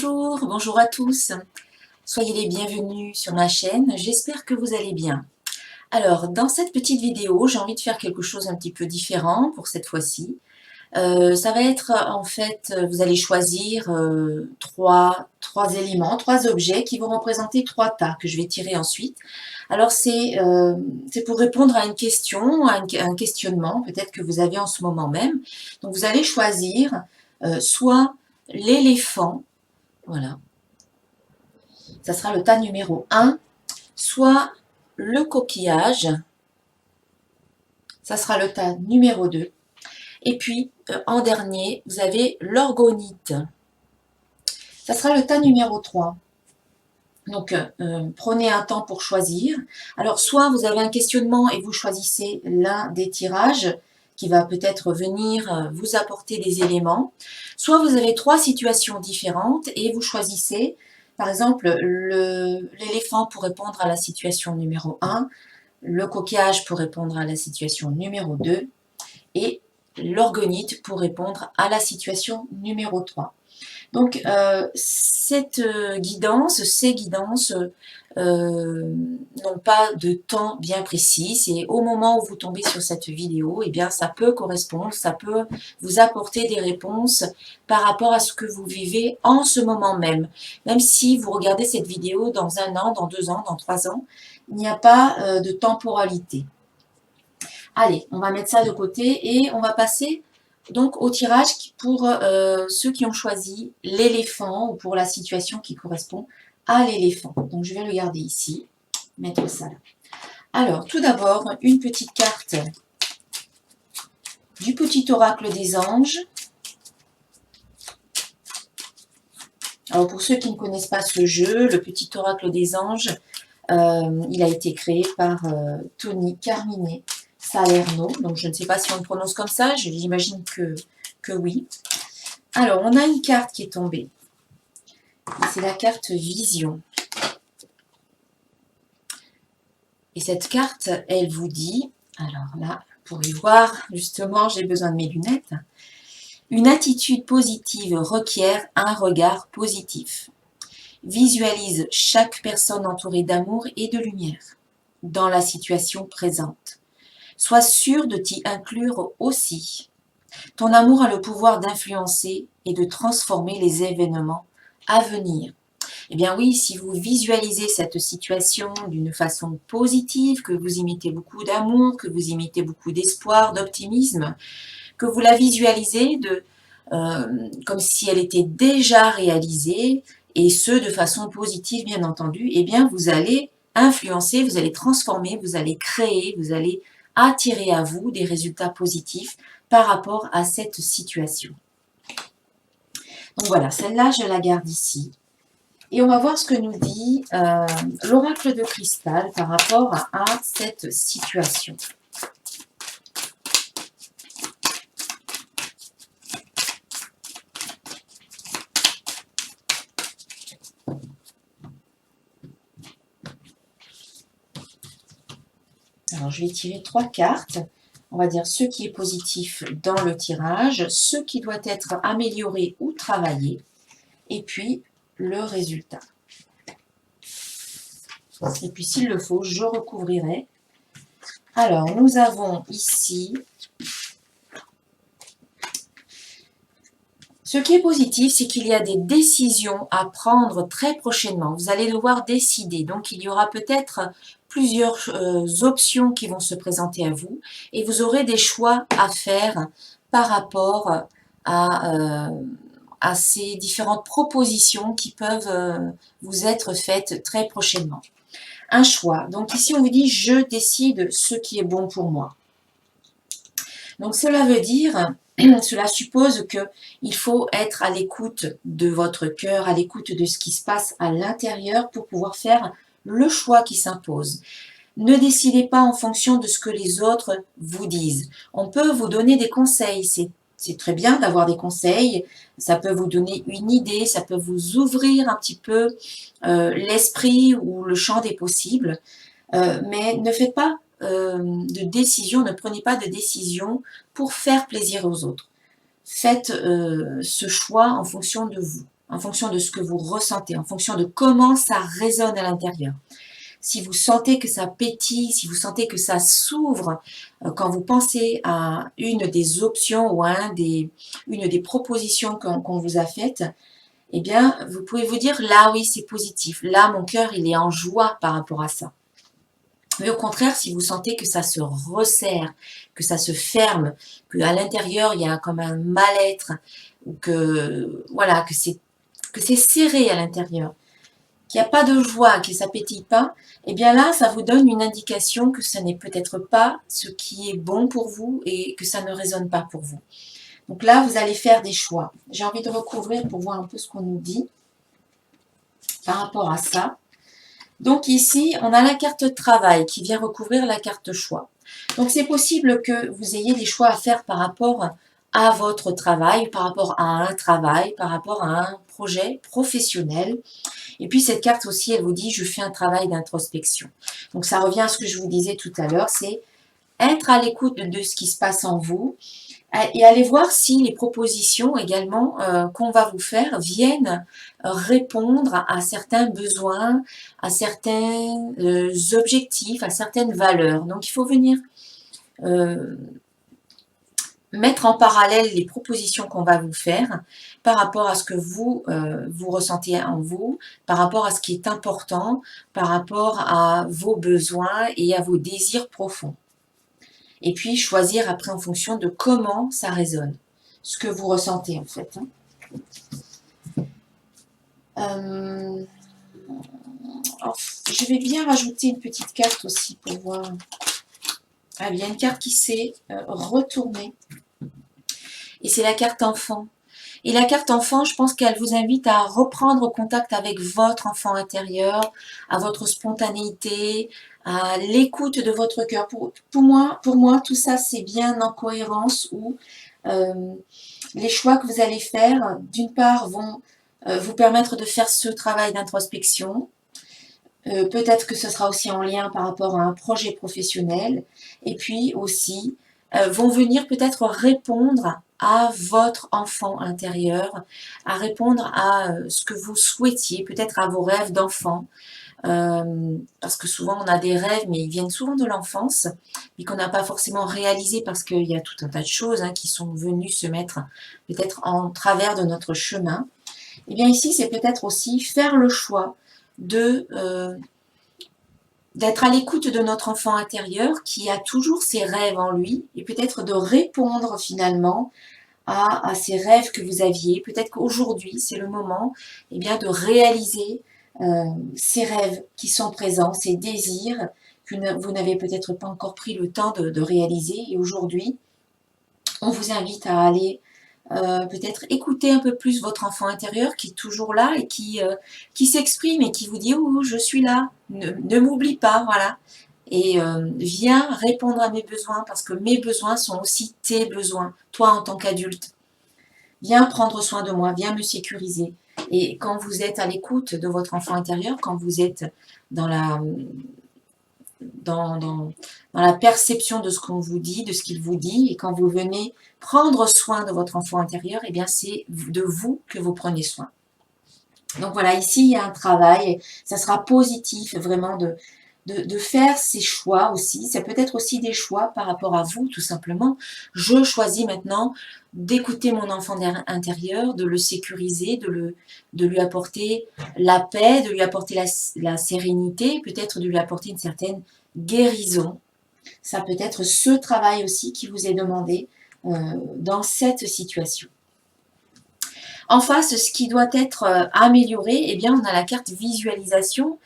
Bonjour, bonjour à tous. Soyez les bienvenus sur ma chaîne. J'espère que vous allez bien. Alors, dans cette petite vidéo, j'ai envie de faire quelque chose un petit peu différent pour cette fois-ci. Ça va être en fait, vous allez choisir trois éléments, trois objets qui vont représenter trois tas que je vais tirer ensuite. Alors, c'est pour répondre à une question, à un questionnement peut-être que vous avez en ce moment même. Donc, vous allez choisir soit l'éléphant, voilà, ça sera le tas numéro 1, soit le coquillage, ça sera le tas numéro 2, et puis en dernier, vous avez l'orgonite, ça sera le tas numéro 3. Donc, prenez un temps pour choisir. Alors, soit vous avez un questionnement et vous choisissez l'un des tirages qui va peut-être venir vous apporter des éléments, soit vous avez trois situations différentes et vous choisissez, par exemple, l'éléphant pour répondre à la situation numéro 1, le coquillage pour répondre à la situation numéro 2 et l'orgonite pour répondre à la situation numéro 3. Donc, ces guidances n'ont pas de temps bien précis. C'est au moment où vous tombez sur cette vidéo, eh bien, ça peut correspondre, ça peut vous apporter des réponses par rapport à ce que vous vivez en ce moment même. Même si vous regardez cette vidéo dans 1 an, dans 2 ans, dans 3 ans, il n'y a pas de temporalité. Allez, on va mettre ça de côté et on va passer donc au tirage pour ceux qui ont choisi l'éléphant ou pour la situation qui correspond à l'éléphant. Donc je vais le garder ici, mettre ça là. Alors tout d'abord, une petite carte du petit oracle des anges. Alors pour ceux qui ne connaissent pas ce jeu, le petit oracle des anges, il a été créé par Tony Carmine Salerno, donc je ne sais pas si on le prononce comme ça, j'imagine que oui. Alors, on a une carte qui est tombée, c'est la carte Vision. Et cette carte, elle vous dit, alors là, pour y voir, justement, j'ai besoin de mes lunettes, une attitude positive requiert un regard positif. Visualise chaque personne entourée d'amour et de lumière dans la situation présente. Sois sûr de t'y inclure aussi. Ton amour a le pouvoir d'influencer et de transformer les événements à venir. Eh bien oui, si vous visualisez cette situation d'une façon positive, que vous y mettez beaucoup d'amour, que vous y mettez beaucoup d'espoir, d'optimisme, que vous la visualisez comme si elle était déjà réalisée, et ce de façon positive bien entendu, eh bien vous allez influencer, vous allez transformer, vous allez créer, vous allez attirer à vous des résultats positifs par rapport à cette situation. Donc voilà, celle-là, je la garde ici. Et on va voir ce que nous dit l'oracle de cristal par rapport à cette situation. Alors, je vais tirer 3 cartes. On va dire ce qui est positif dans le tirage, ce qui doit être amélioré ou travaillé, et puis le résultat. Et puis s'il le faut, je recouvrirai. Alors, nous avons ici ce qui est positif, c'est qu'il y a des décisions à prendre très prochainement. Vous allez devoir décider. Donc, il y aura peut-être plusieurs options qui vont se présenter à vous et vous aurez des choix à faire par rapport à ces différentes propositions qui peuvent vous être faites très prochainement. Un choix. Donc ici, on vous dit « je décide ce qui est bon pour moi ». Donc cela veut dire, cela suppose qu'il faut être à l'écoute de votre cœur, à l'écoute de ce qui se passe à l'intérieur pour pouvoir faire le choix qui s'impose. Ne décidez pas en fonction de ce que les autres vous disent. On peut vous donner des conseils, c'est très bien d'avoir des conseils, ça peut vous donner une idée, ça peut vous ouvrir un petit peu l'esprit ou le champ des possibles, mais ne faites pas de décision, ne prenez pas de décision pour faire plaisir aux autres. Faites ce choix en fonction de vous. en fonction de ce que vous ressentez, en fonction de comment ça résonne à l'intérieur. Si vous sentez que ça pétille, si vous sentez que ça s'ouvre quand vous pensez à une des options ou à une des propositions qu'on vous a faites, eh bien, vous pouvez vous dire, là, oui, c'est positif. Là, mon cœur, il est en joie par rapport à ça. Mais au contraire, si vous sentez que ça se resserre, que ça se ferme, qu'à l'intérieur, il y a comme un mal-être, ou que, voilà, que c'est serré à l'intérieur, qu'il n'y a pas de joie, que ça ne pétille pas, eh bien là, ça vous donne une indication que ce n'est peut-être pas ce qui est bon pour vous et que ça ne résonne pas pour vous. Donc là, vous allez faire des choix. J'ai envie de recouvrir pour voir un peu ce qu'on nous dit par rapport à ça. Donc ici, on a la carte travail qui vient recouvrir la carte choix. Donc c'est possible que vous ayez des choix à faire par rapport à votre travail, par rapport à un travail, par rapport à un projet professionnel. Et puis cette carte aussi, elle vous dit, je fais un travail d'introspection. Donc ça revient à ce que je vous disais tout à l'heure, c'est être à l'écoute de ce qui se passe en vous et aller voir si les propositions également qu'on va vous faire viennent répondre à certains besoins, à certains objectifs, à certaines valeurs. Donc il faut venir mettre en parallèle les propositions qu'on va vous faire par rapport à ce que vous, vous ressentez en vous, par rapport à ce qui est important, par rapport à vos besoins et à vos désirs profonds. Et puis choisir après en fonction de comment ça résonne, ce que vous ressentez en fait. Je vais bien rajouter une petite carte aussi pour voir. Ah, il y a une carte qui s'est retournée. Et c'est la carte enfant. Et la carte enfant, je pense qu'elle vous invite à reprendre contact avec votre enfant intérieur, à votre spontanéité, à l'écoute de votre cœur. Pour moi, tout ça, c'est bien en cohérence où les choix que vous allez faire, d'une part, vont vous permettre de faire ce travail d'introspection. Peut-être que ce sera aussi en lien par rapport à un projet professionnel. Et puis aussi, vont venir peut-être répondre à votre enfant intérieur, à répondre à ce que vous souhaitiez, peut-être à vos rêves d'enfant. Parce que souvent on a des rêves, mais ils viennent souvent de l'enfance, mais qu'on n'a pas forcément réalisé parce qu'il y a tout un tas de choses qui sont venues se mettre peut-être en travers de notre chemin. Et bien ici, c'est peut-être aussi faire le choix d'être à l'écoute de notre enfant intérieur qui a toujours ses rêves en lui et peut-être de répondre finalement à ces rêves que vous aviez. Peut-être qu'aujourd'hui, c'est le moment bien, de réaliser ces rêves qui sont présents, ces désirs que vous n'avez peut-être pas encore pris le temps de réaliser. Et aujourd'hui, on vous invite à aller peut-être écouter un peu plus votre enfant intérieur qui est toujours là et qui s'exprime et qui vous dit « Oh, je suis là, ne m'oublie pas, voilà ». Et viens répondre à mes besoins parce que mes besoins sont aussi tes besoins, toi en tant qu'adulte. Viens prendre soin de moi, viens me sécuriser. Et quand vous êtes à l'écoute de votre enfant intérieur, quand vous êtes dans la perception de ce qu'on vous dit, de ce qu'il vous dit, et quand vous venez prendre soin de votre enfant intérieur, eh bien c'est de vous que vous prenez soin. Donc voilà, ici il y a un travail, ça sera positif vraiment de faire ces choix aussi. Ça peut être aussi des choix par rapport à vous, tout simplement. Je choisis maintenant d'écouter mon enfant intérieur, de le sécuriser, de lui apporter la paix, de lui apporter la sérénité, peut-être de lui apporter une certaine guérison. Ça peut être ce travail aussi qui vous est demandé dans cette situation. En face, ce qui doit être amélioré, eh bien, on a la carte visualisation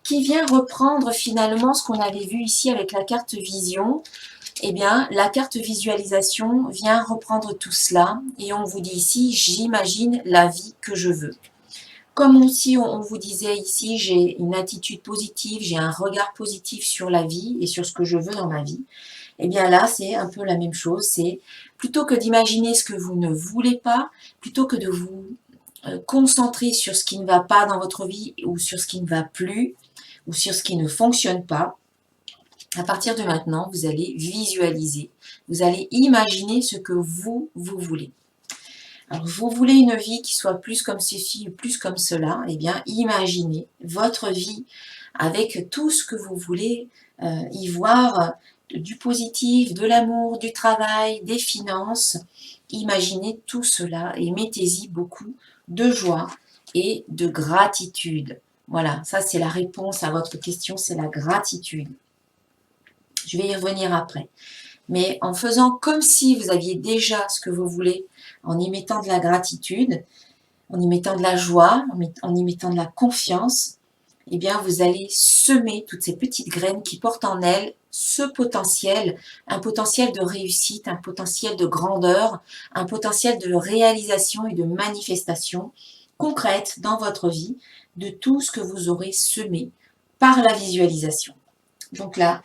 qui vient reprendre finalement ce qu'on avait vu ici avec la carte vision. Eh bien, la carte visualisation vient reprendre tout cela et on vous dit ici, j'imagine la vie que je veux. Comme aussi on vous disait ici, j'ai une attitude positive, j'ai un regard positif sur la vie et sur ce que je veux dans ma vie. Eh bien là, c'est un peu la même chose, c'est plutôt que d'imaginer ce que vous ne voulez pas, plutôt que de vous concentrer sur ce qui ne va pas dans votre vie ou sur ce qui ne va plus, ou sur ce qui ne fonctionne pas, à partir de maintenant, vous allez visualiser, vous allez imaginer ce que vous voulez. Alors, vous voulez une vie qui soit plus comme ceci ou plus comme cela, eh bien, imaginez votre vie avec tout ce que vous voulez y voir, du positif, de l'amour, du travail, des finances. Imaginez tout cela et mettez-y beaucoup de joie et de gratitude. Voilà, ça c'est la réponse à votre question, c'est la gratitude. Je vais y revenir après. Mais en faisant comme si vous aviez déjà ce que vous voulez, en y mettant de la gratitude, en y mettant de la joie, en y mettant de la confiance, eh bien vous allez semer toutes ces petites graines qui portent en elles ce potentiel, un potentiel de réussite, un potentiel de grandeur, un potentiel de réalisation et de manifestation concrète dans votre vie de tout ce que vous aurez semé par la visualisation. Donc là,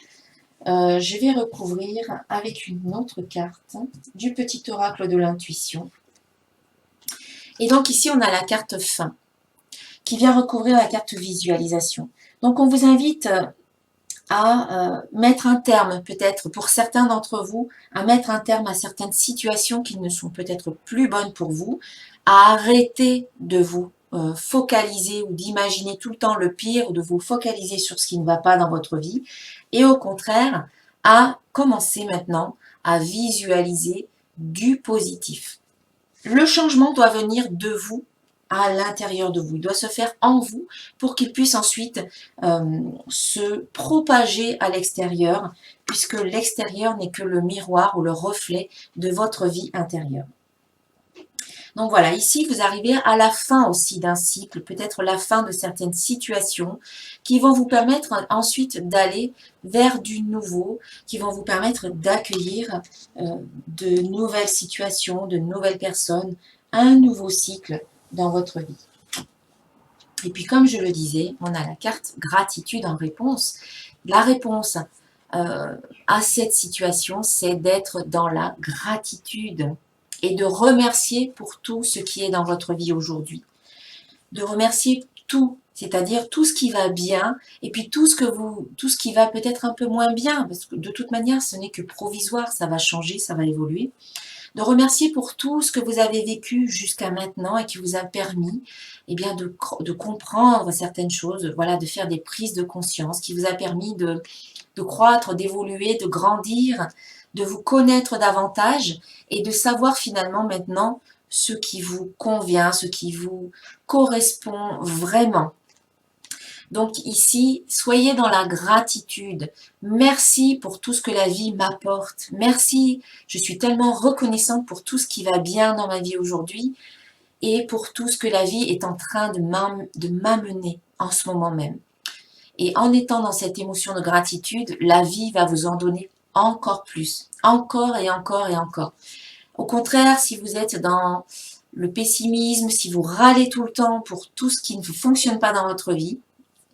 je vais recouvrir avec une autre carte du petit oracle de l'intuition. Et donc ici, on a la carte fin qui vient recouvrir la carte visualisation. Donc on vous invite à mettre un terme, peut-être pour certains d'entre vous, à mettre un terme à certaines situations qui ne sont peut-être plus bonnes pour vous, à arrêter de vous focaliser ou d'imaginer tout le temps le pire, ou de vous focaliser sur ce qui ne va pas dans votre vie, et au contraire, à commencer maintenant à visualiser du positif. Le changement doit venir de vous à l'intérieur de vous. Il doit se faire en vous pour qu'il puisse ensuite se propager à l'extérieur, puisque l'extérieur n'est que le miroir ou le reflet de votre vie intérieure. Donc voilà, ici vous arrivez à la fin aussi d'un cycle, peut-être la fin de certaines situations qui vont vous permettre ensuite d'aller vers du nouveau, qui vont vous permettre d'accueillir de nouvelles situations, de nouvelles personnes, un nouveau cycle dans votre vie. Et puis comme je le disais, on a la carte gratitude en réponse. La réponse à cette situation, c'est d'être dans la gratitude et de remercier pour tout ce qui est dans votre vie aujourd'hui. De remercier tout, c'est-à-dire tout ce qui va bien et puis tout ce qui va peut-être un peu moins bien, parce que de toute manière, ce n'est que provisoire, ça va changer, ça va évoluer. De remercier pour tout ce que vous avez vécu jusqu'à maintenant et qui vous a permis eh bien, de comprendre certaines choses, voilà, de faire des prises de conscience, qui vous a permis de croître, d'évoluer, de grandir, de vous connaître davantage et de savoir finalement maintenant ce qui vous convient, ce qui vous correspond vraiment. Donc ici, soyez dans la gratitude. Merci pour tout ce que la vie m'apporte. Merci, je suis tellement reconnaissante pour tout ce qui va bien dans ma vie aujourd'hui et pour tout ce que la vie est en train de m'amener en ce moment même. Et en étant dans cette émotion de gratitude, la vie va vous en donner encore plus, encore et encore et encore. Au contraire, si vous êtes dans le pessimisme, si vous râlez tout le temps pour tout ce qui ne fonctionne pas dans votre vie,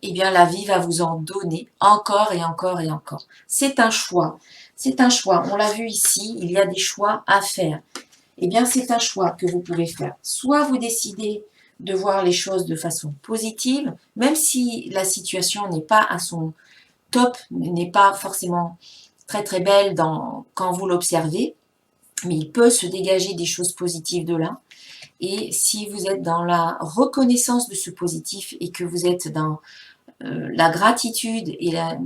eh bien la vie va vous en donner encore et encore et encore. C'est un choix. C'est un choix. On l'a vu ici, il y a des choix à faire. Eh bien, c'est un choix que vous pouvez faire. Soit vous décidez de voir les choses de façon positive, même si la situation n'est pas à son top, n'est pas forcément très très belle quand vous l'observez, mais il peut se dégager des choses positives de là. Et si vous êtes dans la reconnaissance de ce positif et que vous êtes dans la gratitude et la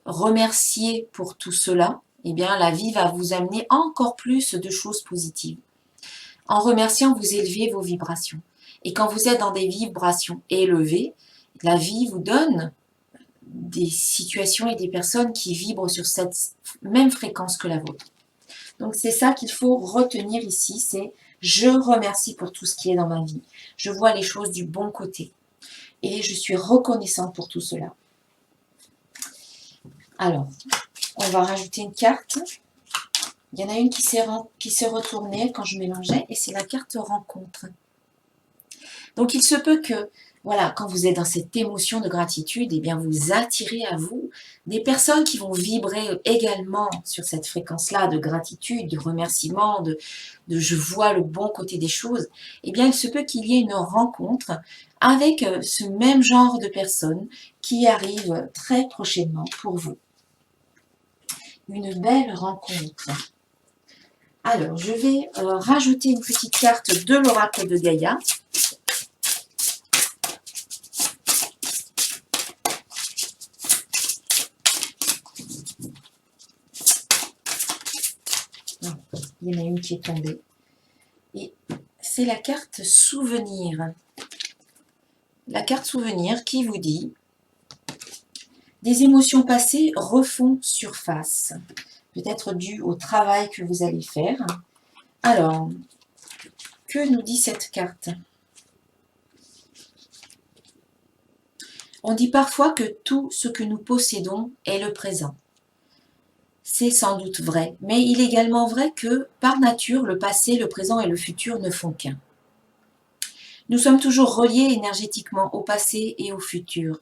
remercier pour tout cela, eh bien la vie va vous amener encore plus de choses positives. En remerciant, vous élevez vos vibrations. Et quand vous êtes dans des vibrations élevées, la vie vous donne des situations et des personnes qui vibrent sur cette même fréquence que la vôtre. Donc c'est ça qu'il faut retenir ici, c'est je remercie pour tout ce qui est dans ma vie. Je vois les choses du bon côté. Et je suis reconnaissante pour tout cela. Alors, on va rajouter une carte. Il y en a une qui s'est retournée quand je mélangeais et c'est la carte rencontre. Donc il se peut que, voilà, quand vous êtes dans cette émotion de gratitude, eh bien vous attirez à vous des personnes qui vont vibrer également sur cette fréquence-là de gratitude, de remerciement, de je vois le bon côté des choses. Eh bien il se peut qu'il y ait une rencontre avec ce même genre de personnes qui arrive très prochainement pour vous. Une belle rencontre. Alors, je vais rajouter une petite carte de l'oracle de Gaïa. Il y en a une qui est tombée. Et c'est la carte souvenir. La carte souvenir qui vous dit des émotions passées refont surface. Peut-être dû au travail que vous allez faire. Alors, que nous dit cette carte? On dit parfois que tout ce que nous possédons est le présent. C'est sans doute vrai, mais il est également vrai que, par nature, le passé, le présent et le futur ne font qu'un. Nous sommes toujours reliés énergétiquement au passé et au futur.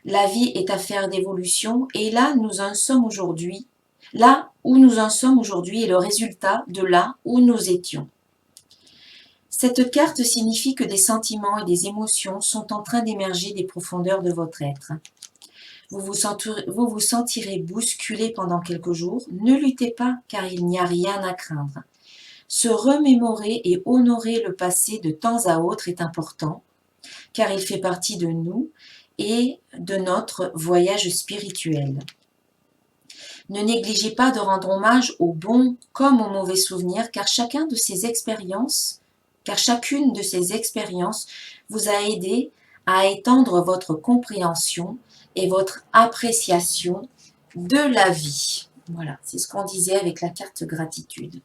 La vie est affaire d'évolution et là où nous en sommes aujourd'hui est le résultat de là où nous étions. Cette carte signifie que des sentiments et des émotions sont en train d'émerger des profondeurs de votre être. Vous vous sentirez bousculé pendant quelques jours. Ne luttez pas car il n'y a rien à craindre. Se remémorer et honorer le passé de temps à autre est important car il fait partie de nous et de notre voyage spirituel. Ne négligez pas de rendre hommage aux bons comme aux mauvais souvenirs car chacune de ces expériences vous a aidé à étendre votre compréhension et votre appréciation de la vie. Voilà, c'est ce qu'on disait avec la carte gratitude.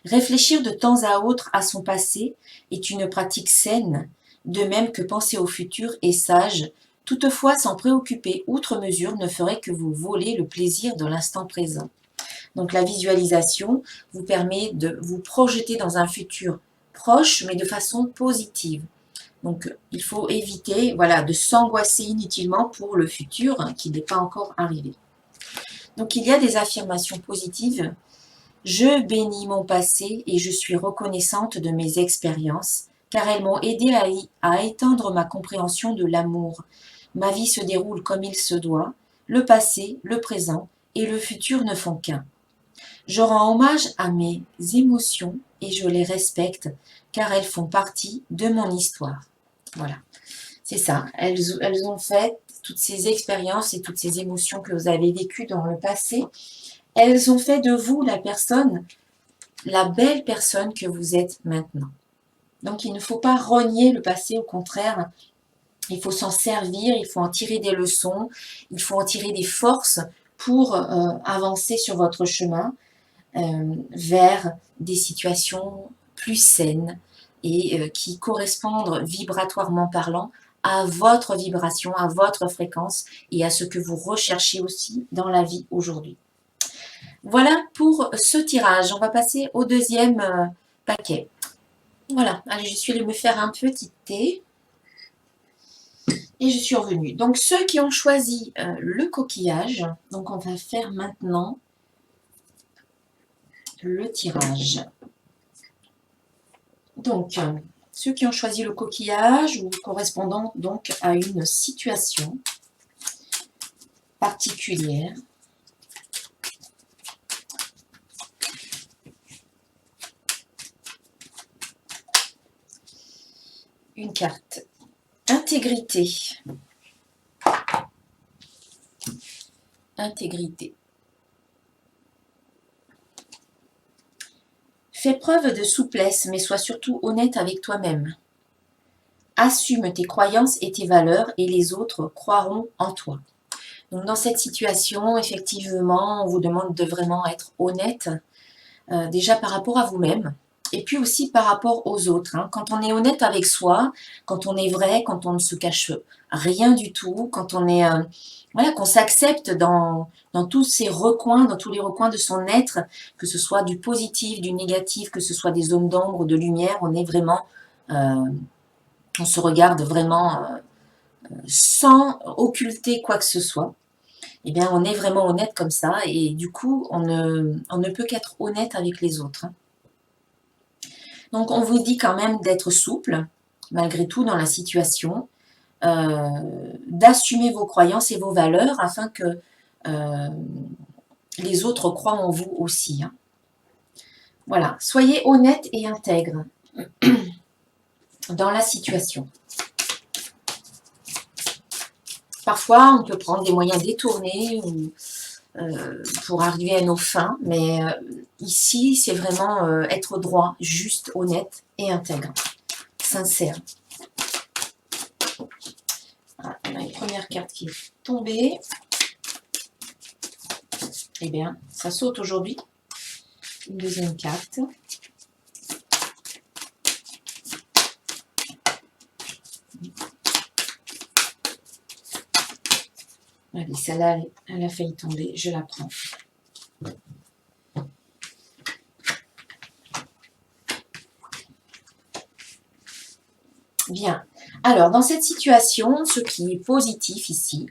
Réfléchir de temps à autre à son passé est une pratique saine, de même que penser au futur est sage. Toutefois, s'en préoccuper outre mesure ne ferait que vous voler le plaisir de l'instant présent. Donc la visualisation vous permet de vous projeter dans un futur proche, mais de façon positive. Donc il faut éviter de s'angoisser inutilement pour le futur qui n'est pas encore arrivé. Donc il y a des affirmations positives. Je bénis mon passé et je suis reconnaissante de mes expériences, car elles m'ont aidé à étendre ma compréhension de l'amour. Ma vie se déroule comme il se doit. Le passé, le présent et le futur ne font qu'un. Je rends hommage à mes émotions et je les respecte, car elles font partie de mon histoire. Voilà, c'est ça. Elles ont fait toutes ces expériences et toutes ces émotions que vous avez vécues dans le passé. Elles ont fait de vous la belle personne que vous êtes maintenant. Donc il ne faut pas renier le passé, au contraire, il faut s'en servir, il faut en tirer des leçons, il faut en tirer des forces pour avancer sur votre chemin vers des situations plus saines et qui correspondent vibratoirement parlant à votre vibration, à votre fréquence et à ce que vous recherchez aussi dans la vie aujourd'hui. Voilà pour ce tirage. On va passer au deuxième paquet. Voilà, allez, je suis allée me faire un petit thé. Et je suis revenue. Donc, ceux qui ont choisi le coquillage, donc on va faire maintenant le tirage. Donc, ceux qui ont choisi le coquillage ou correspondant donc à une situation particulière. Une carte. Intégrité. Intégrité. Fais preuve de souplesse, mais sois surtout honnête avec toi-même. Assume tes croyances et tes valeurs et les autres croiront en toi. Donc dans cette situation, effectivement, on vous demande de vraiment être honnête, déjà par rapport à vous-même, et puis aussi par rapport aux autres. Quand on est honnête avec soi, quand on est vrai, quand on ne se cache rien du tout, quand on est qu'on s'accepte dans tous ces recoins, dans tous les recoins de son être, que ce soit du positif, du négatif, que ce soit des zones d'ombre, de lumière, on est vraiment, on se regarde vraiment sans occulter quoi que ce soit. Eh bien, on est vraiment honnête comme ça, et du coup, on ne peut qu'être honnête avec les autres. Donc, on vous dit quand même d'être souple, malgré tout, dans la situation, d'assumer vos croyances et vos valeurs afin que les autres croient en vous aussi, hein. Voilà, soyez honnête et intègre dans la situation. Parfois, on peut prendre des moyens détournés ou, pour arriver à nos fins, mais ici, c'est vraiment être droit, juste, honnête et intègre, sincère. Voilà, on a une première carte qui est tombée. Eh bien, ça saute aujourd'hui. Une deuxième carte. Allez, celle-là, elle a failli tomber. Je la prends. Bien. Alors, dans cette situation, ce qui est positif ici,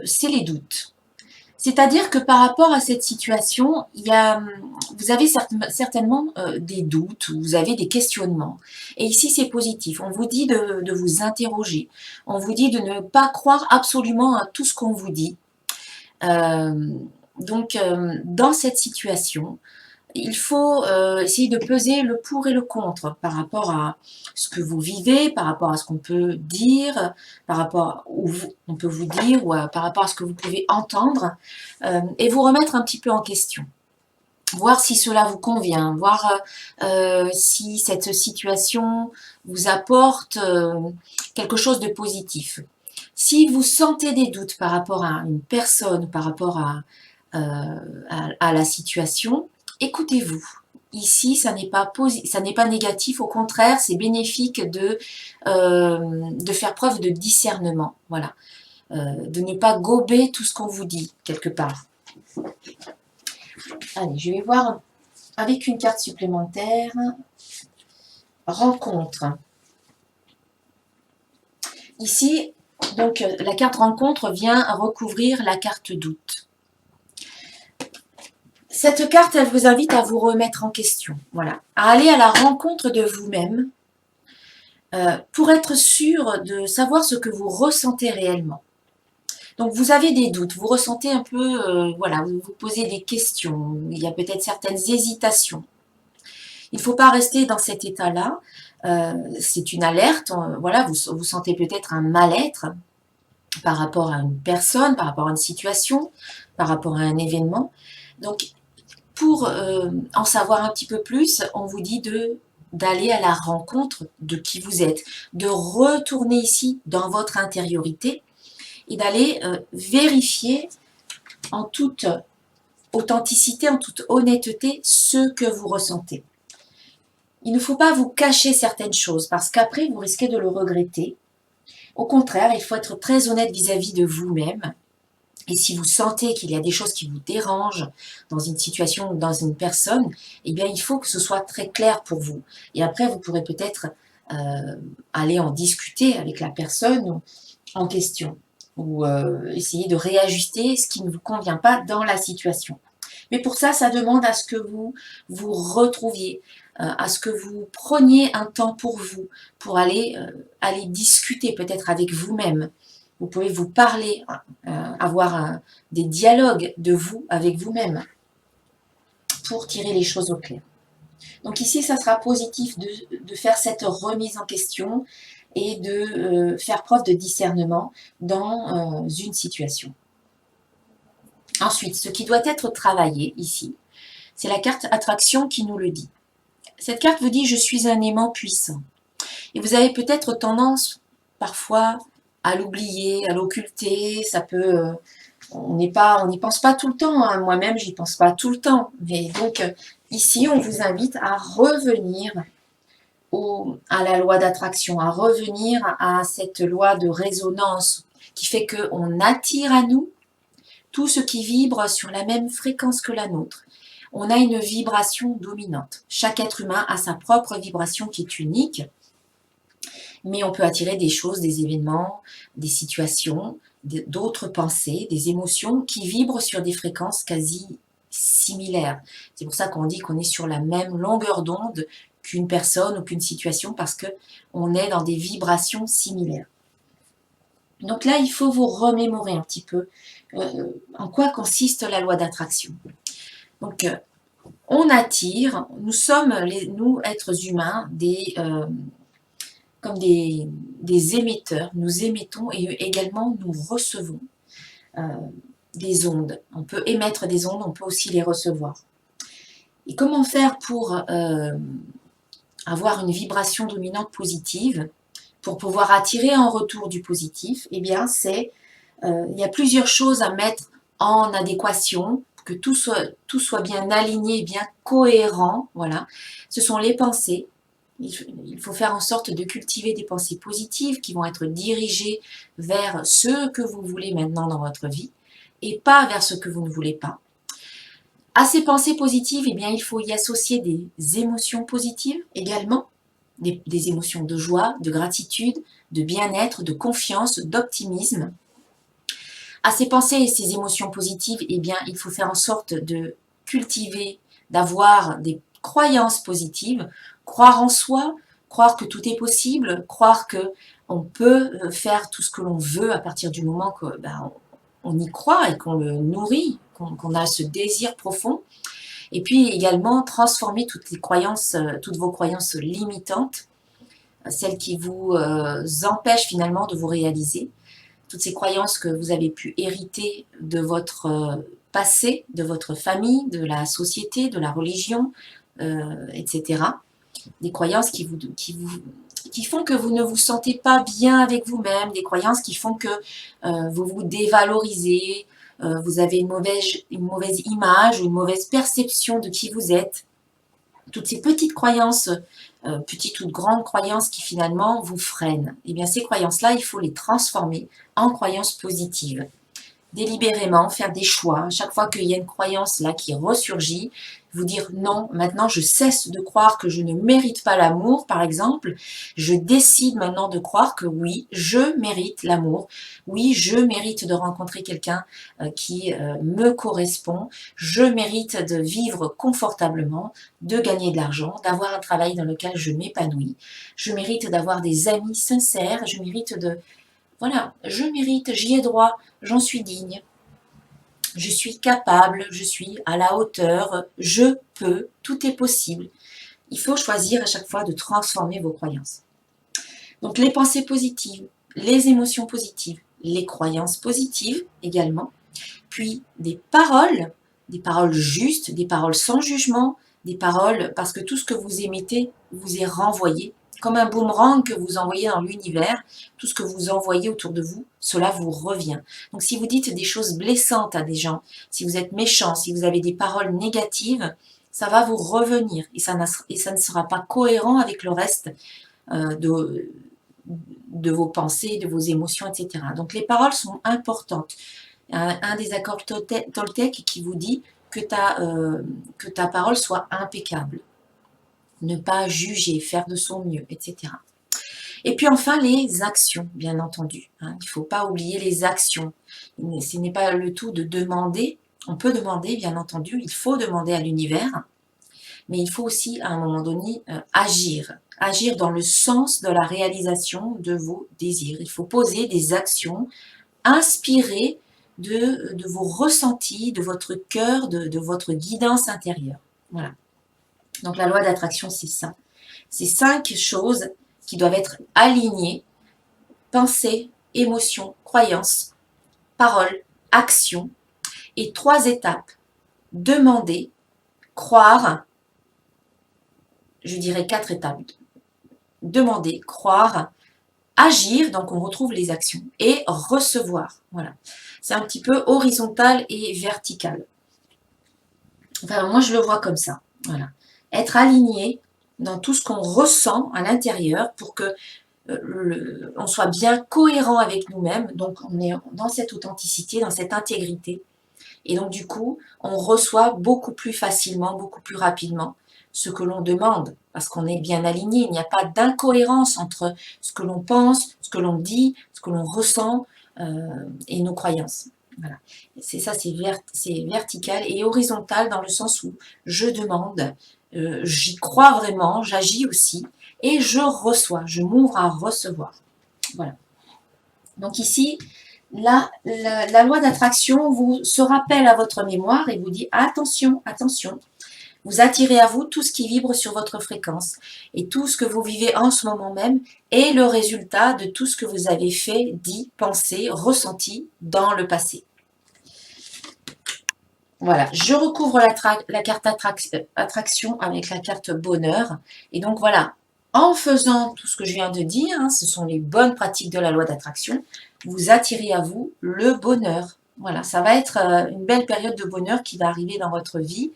c'est les doutes. C'est-à-dire que par rapport à cette situation, vous avez certainement des doutes, vous avez des questionnements. Et ici, c'est positif. On vous dit de vous interroger. On vous dit de ne pas croire absolument à tout ce qu'on vous dit. Donc, dans cette situation, il faut essayer de peser le pour et le contre par rapport à ce que vous vivez, par rapport à ce qu'on peut dire, par rapport où on peut vous dire, ou par rapport à ce que vous pouvez entendre, et vous remettre un petit peu en question. Voir si cela vous convient, voir si cette situation vous apporte quelque chose de positif. Si vous sentez des doutes par rapport à une personne, par rapport à la situation, écoutez-vous. Ici, ça n'est pas négatif, au contraire, c'est bénéfique de faire preuve de discernement, voilà. De ne pas gober tout ce qu'on vous dit, quelque part. Allez, je vais voir avec une carte supplémentaire. Rencontre. Ici, donc, la carte rencontre vient recouvrir la carte doute. Cette carte, elle vous invite à vous remettre en question, voilà, à aller à la rencontre de vous-même pour être sûr de savoir ce que vous ressentez réellement. Donc, vous avez des doutes, vous ressentez un peu, voilà, vous vous posez des questions, il y a peut-être certaines hésitations. Il ne faut pas rester dans cet état-là, c'est une alerte, voilà, vous sentez peut-être un mal-être par rapport à une personne, par rapport à une situation, par rapport à un événement. Donc, pour en savoir un petit peu plus, on vous dit d'aller à la rencontre de qui vous êtes, de retourner ici dans votre intériorité et d'aller vérifier en toute authenticité, en toute honnêteté, ce que vous ressentez. Il ne faut pas vous cacher certaines choses parce qu'après, vous risquez de le regretter. Au contraire, il faut être très honnête vis-à-vis de vous-même. Et si vous sentez qu'il y a des choses qui vous dérangent dans une situation ou dans une personne, eh bien, il faut que ce soit très clair pour vous. Et après, vous pourrez peut-être aller en discuter avec la personne en question ou essayer de réajuster ce qui ne vous convient pas dans la situation. Mais pour ça, ça demande à ce que vous vous retrouviez, à ce que vous preniez un temps pour aller discuter peut-être avec vous-même. Vous pouvez vous parler, avoir des dialogues de vous avec vous-même pour tirer les choses au clair. Donc ici, ça sera positif de faire cette remise en question et de faire preuve de discernement dans une situation. Ensuite, ce qui doit être travaillé ici, c'est la carte attraction qui nous le dit. Cette carte vous dit « Je suis un aimant puissant ». Et vous avez peut-être tendance parfois à l'oublier, à l'occulter, ça peut... on n'y pense pas tout le temps, hein. Moi-même, j'y pense pas tout le temps. Mais donc, ici, on vous invite à revenir à la loi d'attraction, à revenir à cette loi de résonance qui fait qu'on attire à nous tout ce qui vibre sur la même fréquence que la nôtre. On a une vibration dominante. Chaque être humain a sa propre vibration qui est unique, mais on peut attirer des choses, des événements, des situations, d'autres pensées, des émotions qui vibrent sur des fréquences quasi similaires. C'est pour ça qu'on dit qu'on est sur la même longueur d'onde qu'une personne ou qu'une situation, parce qu'on est dans des vibrations similaires. Donc là, il faut vous remémorer un petit peu en quoi consiste la loi d'attraction. Donc, on attire, nous sommes, nous, êtres humains, comme des émetteurs. Nous émettons et également nous recevons des ondes. On peut émettre des ondes, on peut aussi les recevoir. Et comment faire pour avoir une vibration dominante positive, pour pouvoir attirer en retour du positif? Eh bien, il y a plusieurs choses à mettre en adéquation, que tout soit bien aligné, bien cohérent. Voilà. Ce sont les pensées. Il faut faire en sorte de cultiver des pensées positives qui vont être dirigées vers ce que vous voulez maintenant dans votre vie et pas vers ce que vous ne voulez pas. À ces pensées positives, eh bien, il faut y associer des émotions positives également, des émotions de joie, de gratitude, de bien-être, de confiance, d'optimisme. À ces pensées et ces émotions positives, eh bien, il faut faire en sorte de cultiver, d'avoir des croyances positives, croire en soi, croire que tout est possible, croire que on peut faire tout ce que l'on veut à partir du moment que on y croit et qu'on le nourrit, qu'on a ce désir profond. Et puis également transformer toutes vos croyances limitantes, celles qui vous empêchent finalement de vous réaliser, toutes ces croyances que vous avez pu hériter de votre passé, de votre famille, de la société, de la religion, etc. Des croyances qui font que vous ne vous sentez pas bien avec vous-même, des croyances qui font que vous vous dévalorisez, vous avez une mauvaise image, une mauvaise perception de qui vous êtes. Toutes ces petites croyances, petites ou grandes croyances qui finalement vous freinent. Eh bien, ces croyances-là, il faut les transformer en croyances positives. Délibérément, faire des choix. Chaque fois qu'il y a une croyance là qui ressurgit, vous dire non, maintenant je cesse de croire que je ne mérite pas l'amour, par exemple. Je décide maintenant de croire que oui, je mérite l'amour. Oui, je mérite de rencontrer quelqu'un qui me correspond. Je mérite de vivre confortablement, de gagner de l'argent, d'avoir un travail dans lequel je m'épanouis. Je mérite d'avoir des amis sincères. Je mérite de... Voilà, je mérite, j'y ai droit, j'en suis digne. Je suis capable, je suis à la hauteur, je peux, tout est possible. Il faut choisir à chaque fois de transformer vos croyances. Donc les pensées positives, les émotions positives, les croyances positives également, puis des paroles justes, des paroles sans jugement, des paroles parce que tout ce que vous émettez vous est renvoyé, comme un boomerang que vous envoyez dans l'univers, tout ce que vous envoyez autour de vous, cela vous revient. Donc si vous dites des choses blessantes à des gens, si vous êtes méchant, si vous avez des paroles négatives, ça va vous revenir et ça ne sera pas cohérent avec le reste de vos pensées, de vos émotions, etc. Donc les paroles sont importantes. Un des accords Toltec qui vous dit que ta parole soit impeccable. Ne pas juger, faire de son mieux, etc. Et puis enfin, les actions, bien entendu. Il ne faut pas oublier les actions. Ce n'est pas le tout de demander. On peut demander, bien entendu, il faut demander à l'univers, mais il faut aussi, à un moment donné, agir. Agir dans le sens de la réalisation de vos désirs. Il faut poser des actions inspirées de vos ressentis, de votre cœur, de votre guidance intérieure. Voilà. Donc la loi d'attraction, c'est ça. C'est 5 choses qui doivent être alignées. Pensée, émotion, croyance, parole, action. Et 3 étapes. Demander, croire, je dirais 4 étapes. Demander, croire, agir, donc on retrouve les actions, et recevoir. Voilà. C'est un petit peu horizontal et vertical. Enfin, moi, je le vois comme ça. Voilà. Être aligné dans tout ce qu'on ressent à l'intérieur pour que on soit bien cohérent avec nous-mêmes. Donc, on est dans cette authenticité, dans cette intégrité. Et donc, du coup, on reçoit beaucoup plus facilement, beaucoup plus rapidement ce que l'on demande, parce qu'on est bien aligné. Il n'y a pas d'incohérence entre ce que l'on pense, ce que l'on dit, ce que l'on ressent et nos croyances. Voilà. C'est ça, c'est vertical et horizontal dans le sens où je demande, j'y crois vraiment, j'agis aussi et je reçois, je m'ouvre à recevoir. Voilà. Donc ici, la loi d'attraction se rappelle à votre mémoire et vous dit attention, attention. Vous attirez à vous tout ce qui vibre sur votre fréquence. Et tout ce que vous vivez en ce moment même est le résultat de tout ce que vous avez fait, dit, pensé, ressenti dans le passé. Voilà, je recouvre la carte attraction avec la carte bonheur. Et donc voilà, en faisant tout ce que je viens de dire, hein, ce sont les bonnes pratiques de la loi d'attraction, vous attirez à vous le bonheur. Voilà, ça va être une belle période de bonheur qui va arriver dans votre vie,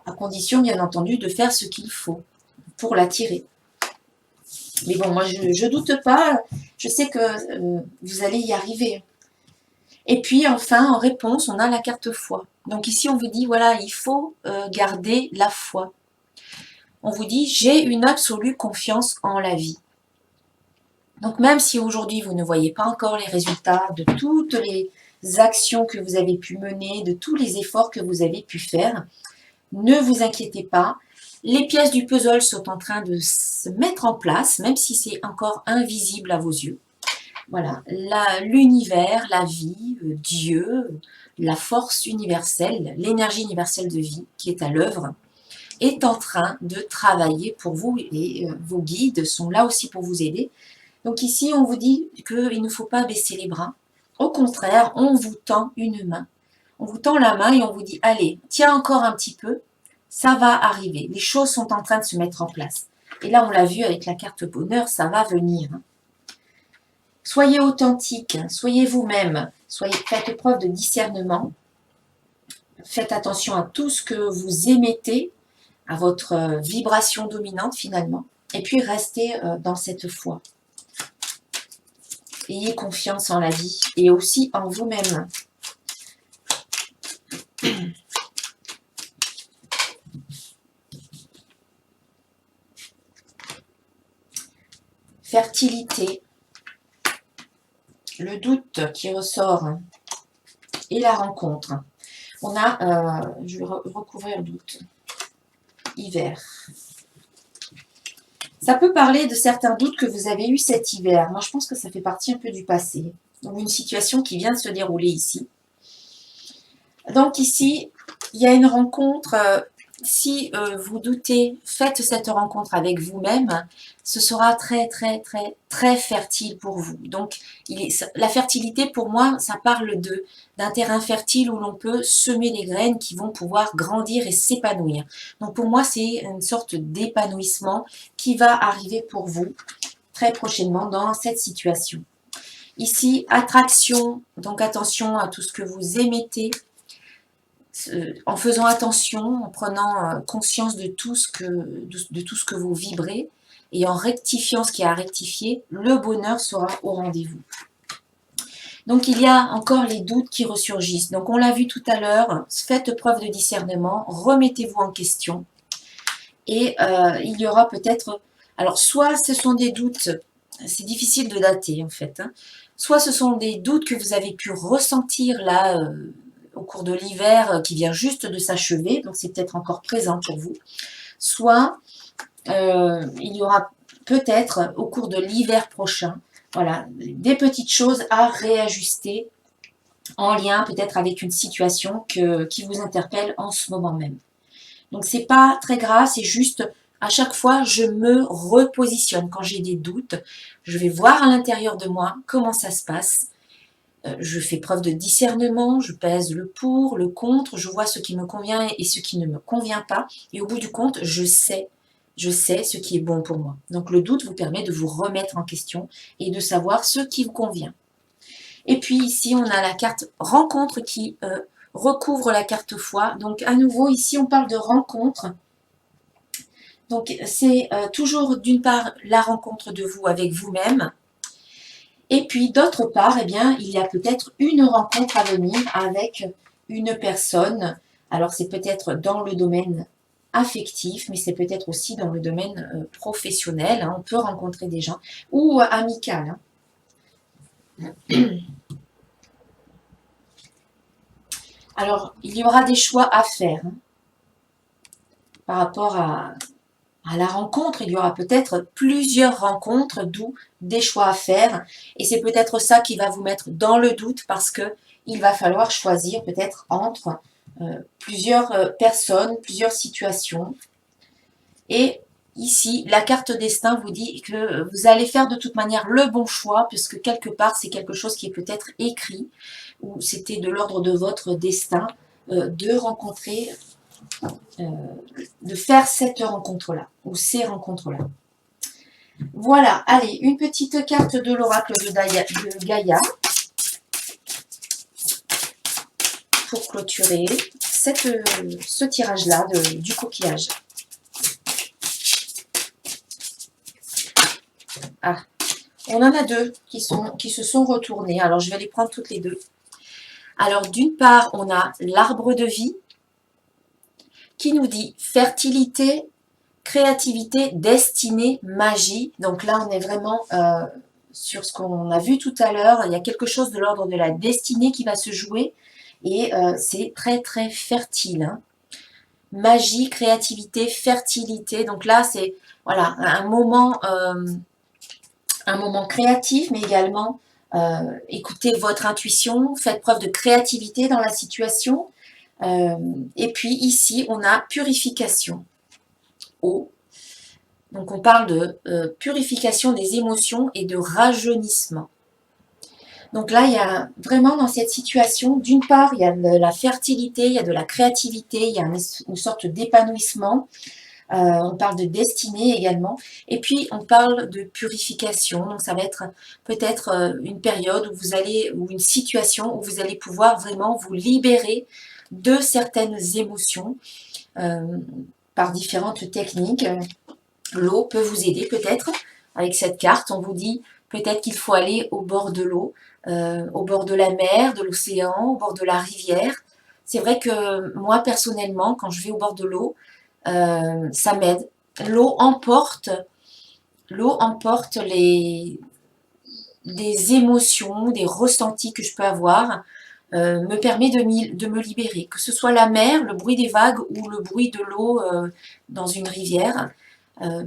à condition bien entendu de faire ce qu'il faut pour l'attirer. Mais bon, moi je doute pas, je sais que vous allez y arriver. Et puis enfin, en réponse, on a la carte foi. Donc ici, on vous dit, voilà, il faut garder la foi. On vous dit, j'ai une absolue confiance en la vie. Donc même si aujourd'hui, vous ne voyez pas encore les résultats de toutes les actions que vous avez pu mener, de tous les efforts que vous avez pu faire, ne vous inquiétez pas. Les pièces du puzzle sont en train de se mettre en place, même si c'est encore invisible à vos yeux. Voilà, l'univers, la vie, Dieu, la force universelle, l'énergie universelle de vie qui est à l'œuvre, est en train de travailler pour vous et vos guides sont là aussi pour vous aider. Donc ici, on vous dit qu'il ne faut pas baisser les bras. Au contraire, on vous tend une main. On vous tend la main et on vous dit, allez, tiens encore un petit peu, ça va arriver. Les choses sont en train de se mettre en place. Et là, on l'a vu avec la carte bonheur, ça va venir. Soyez authentique, soyez vous-même, faites preuve de discernement, faites attention à tout ce que vous émettez, à votre vibration dominante finalement, et puis restez dans cette foi. Ayez confiance en la vie et aussi en vous-même. Fertilité, le doute qui ressort et la rencontre. On a, je vais recouvrir le doute, hiver. Ça peut parler de certains doutes que vous avez eu cet hiver. Moi, je pense que ça fait partie un peu du passé. Donc, une situation qui vient de se dérouler ici. Donc, ici, il y a une rencontre. Si vous doutez, faites cette rencontre avec vous-même. Ce sera très, très, très, très fertile pour vous. Donc, la fertilité, pour moi, ça parle d'un terrain fertile où l'on peut semer des graines qui vont pouvoir grandir et s'épanouir. Donc, pour moi, c'est une sorte d'épanouissement qui va arriver pour vous très prochainement dans cette situation. Ici, attraction, donc attention à tout ce que vous émettez, en faisant attention, en prenant conscience de tout ce que vous vibrez et en rectifiant ce qui est à rectifier, le bonheur sera au rendez-vous. Donc il y a encore les doutes qui ressurgissent. Donc on l'a vu tout à l'heure, faites preuve de discernement, remettez-vous en question et il y aura peut-être... Alors soit ce sont des doutes, c'est difficile de dater en fait, hein, soit ce sont des doutes que vous avez pu ressentir là... au cours de l'hiver qui vient juste de s'achever, donc c'est peut-être encore présent pour vous, soit il y aura peut-être au cours de l'hiver prochain, voilà, des petites choses à réajuster en lien peut-être avec une situation qui vous interpelle en ce moment même. Donc c'est pas très grave, c'est juste à chaque fois je me repositionne. Quand j'ai des doutes, je vais voir à l'intérieur de moi comment ça se passe. Je fais preuve de discernement, je pèse le pour, le contre, je vois ce qui me convient et ce qui ne me convient pas. Et au bout du compte, je sais ce qui est bon pour moi. Donc le doute vous permet de vous remettre en question et de savoir ce qui vous convient. Et puis ici, on a la carte rencontre qui recouvre la carte foi. Donc à nouveau, ici, on parle de rencontre. Donc c'est toujours d'une part la rencontre de vous avec vous-même. Et puis, d'autre part, eh bien, il y a peut-être une rencontre à venir avec une personne. Alors, c'est peut-être dans le domaine affectif, mais c'est peut-être aussi dans le domaine professionnel. Hein. On peut rencontrer des gens. Ou amical. Hein. Alors, il y aura des choix à faire hein, par rapport à à la rencontre. Il y aura peut-être plusieurs rencontres, d'où des choix à faire. Et c'est peut-être ça qui va vous mettre dans le doute parce que il va falloir choisir peut-être entre plusieurs personnes, plusieurs situations. Et ici, la carte destin vous dit que vous allez faire de toute manière le bon choix, puisque quelque part, c'est quelque chose qui est peut-être écrit, ou c'était de l'ordre de votre destin, de rencontrer, euh, de faire cette rencontre-là, ou ces rencontres-là. Voilà, allez, une petite carte de l'oracle de Gaïa, pour clôturer ce tirage-là du coquillage. Ah, on en a deux qui se sont retournés. Alors, je vais les prendre toutes les deux. Alors, d'une part, on a l'arbre de vie qui nous dit fertilité, créativité, destinée, magie. Donc là, on est vraiment sur ce qu'on a vu tout à l'heure. Il y a quelque chose de l'ordre de la destinée qui va se jouer. Et c'est très, très fertile. Hein. Magie, créativité, fertilité. Donc là, c'est voilà, un moment créatif, mais également écoutez votre intuition, faites preuve de créativité dans la situation. Et puis ici, on a purification, eau. Donc on parle de purification des émotions et de rajeunissement. Donc là, il y a vraiment dans cette situation, d'une part, il y a de la fertilité, il y a de la créativité, il y a une sorte d'épanouissement. On parle de destinée également. Et puis, on parle de purification. Donc, ça va être peut-être une période où vous allez, ou une situation où vous allez pouvoir vraiment vous libérer de certaines émotions par différentes techniques. L'eau peut vous aider peut-être. Avec cette carte, on vous dit peut-être qu'il faut aller au bord de l'eau, au bord de la mer, de l'océan, au bord de la rivière. C'est vrai que moi, personnellement, quand je vais au bord de l'eau, ça m'aide. L'eau emporte des émotions, des ressentis que je peux avoir, me permet de me libérer. Que ce soit la mer, le bruit des vagues ou le bruit de l'eau dans une rivière.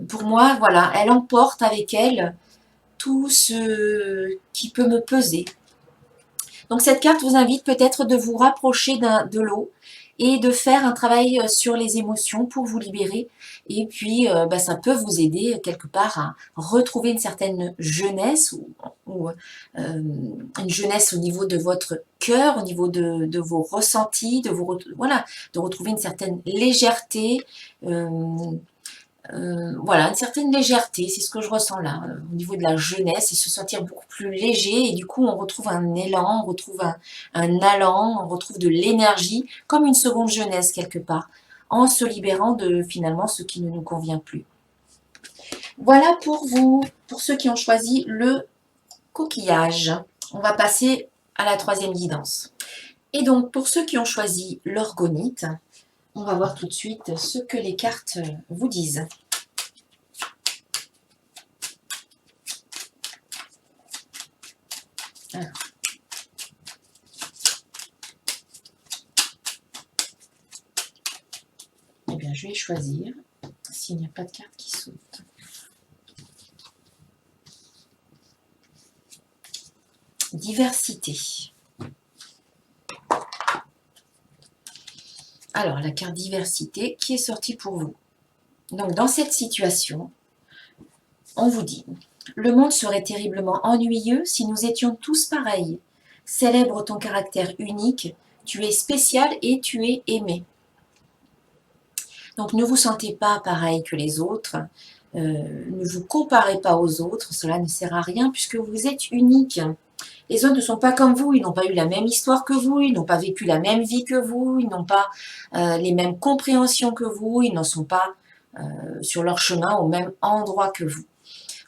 Pour moi, voilà, elle emporte avec elle tout ce qui peut me peser. Donc cette carte vous invite peut-être de vous rapprocher de l'eau et de faire un travail sur les émotions pour vous libérer. Et puis, ça peut vous aider quelque part à retrouver une certaine jeunesse ou une jeunesse au niveau de votre cœur, au niveau de vos ressentis, voilà, de retrouver une certaine légèreté, voilà, une certaine légèreté, c'est ce que je ressens là, au niveau de la jeunesse, et se sentir beaucoup plus léger, et du coup on retrouve un élan, on retrouve un allant, on retrouve de l'énergie, comme une seconde jeunesse quelque part, en se libérant de finalement ce qui ne nous convient plus. Voilà pour vous, pour ceux qui ont choisi le coquillage. On va passer à la troisième guidance. Et donc pour ceux qui ont choisi l'orgonite, on va voir tout de suite ce que les cartes vous disent. Alors. Eh bien, je vais choisir s'il n'y a pas de carte qui saute. Diversité. Alors, la carte diversité qui est sortie pour vous. Donc, dans cette situation, on vous dit « Le monde serait terriblement ennuyeux si nous étions tous pareils. Célèbre ton caractère unique, tu es spécial et tu es aimé. » Donc, ne vous sentez pas pareil que les autres. Ne vous comparez pas aux autres, cela ne sert à rien puisque vous êtes unique. Les autres ne sont pas comme vous, ils n'ont pas eu la même histoire que vous, ils n'ont pas vécu la même vie que vous, ils n'ont pas les mêmes compréhensions que vous, ils n'en sont pas sur leur chemin au même endroit que vous.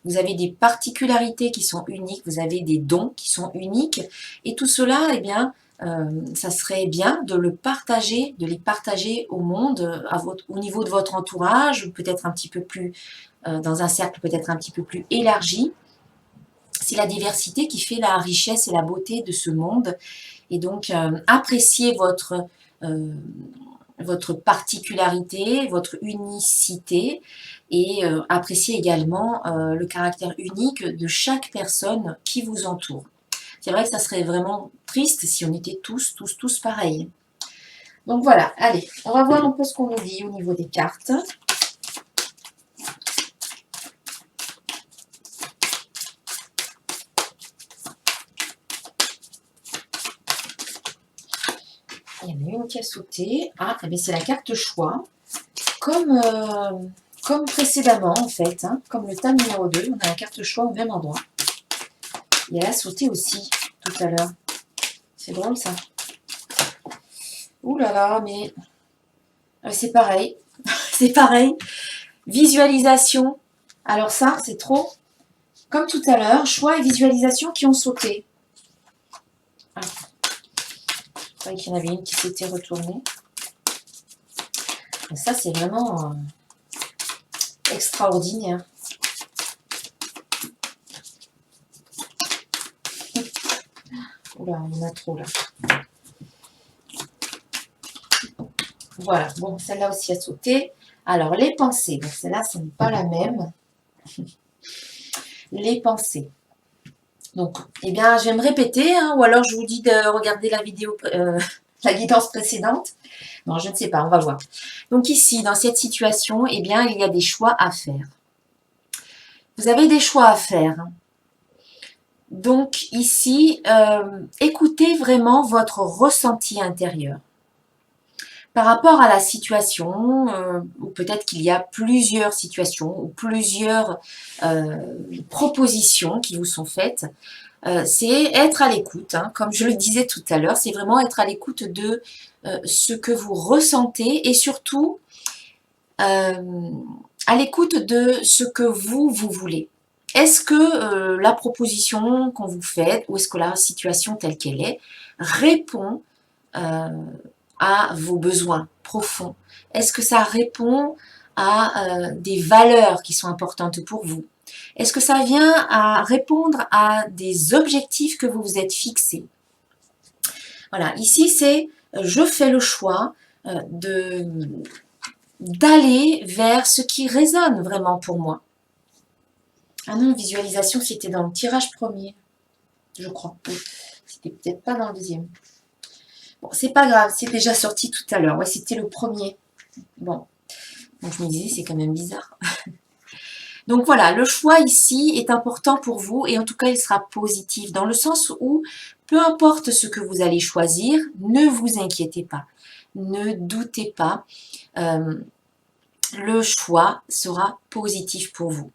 Vous avez des particularités qui sont uniques, vous avez des dons qui sont uniques, et tout cela, eh bien, ça serait bien de le partager, de les partager au monde, au niveau de votre entourage, ou peut-être un petit peu plus, dans un cercle peut-être un petit peu plus élargi. C'est la diversité qui fait la richesse et la beauté de ce monde. Et donc, appréciez votre particularité, votre unicité et appréciez également le caractère unique de chaque personne qui vous entoure. C'est vrai que ça serait vraiment triste si on était tous pareils. Donc voilà, allez, on va voir un peu ce qu'on nous dit au niveau des cartes. Il y en a une qui a sauté. Ah, eh c'est la carte choix. Comme précédemment, en fait, hein, comme le thème numéro 2, on a la carte choix au même endroit. Et elle a sauté aussi tout à l'heure. C'est drôle ça. Ouh là là, mais c'est pareil. C'est pareil. Visualisation. Alors ça, c'est trop. Comme tout à l'heure, choix et visualisation qui ont sauté. Ah. Je croyais qu'il y en avait une qui s'était retournée. Et ça, c'est vraiment extraordinaire. Oula, il y en a trop là. Voilà, bon, celle-là aussi a sauté. Alors, les pensées. Donc, celle-là, ce n'est pas la même. Les pensées. Donc, eh bien, je vais me répéter, hein, ou alors je vous dis de regarder la vidéo, la guidance précédente. Non, je ne sais pas, on va voir. Donc ici, dans cette situation, eh bien, il y a des choix à faire. Vous avez des choix à faire. Donc ici, écoutez vraiment votre ressenti intérieur. Par rapport à la situation, ou peut-être qu'il y a plusieurs situations ou plusieurs propositions qui vous sont faites, c'est être à l'écoute, hein, comme je le disais tout à l'heure, c'est vraiment être à l'écoute de ce que vous ressentez et surtout à l'écoute de ce que vous voulez. Est-ce que la proposition qu'on vous fait ou est-ce que la situation telle qu'elle est répond à vos besoins profonds? Est-ce que ça répond à des valeurs qui sont importantes pour vous? Est-ce que ça vient à répondre à des objectifs que vous vous êtes fixés? Voilà, ici c'est je fais le choix d'aller vers ce qui résonne vraiment pour moi. Ah non, visualisation, c'était dans le tirage premier, je crois. C'était peut-être pas dans le deuxième. Bon, c'est pas grave, c'est déjà sorti tout à l'heure. Ouais, c'était le premier. Bon, donc je me disais, c'est quand même bizarre. Donc voilà, le choix ici est important pour vous et en tout cas, il sera positif dans le sens où, peu importe ce que vous allez choisir, ne vous inquiétez pas, ne doutez pas, le choix sera positif pour vous.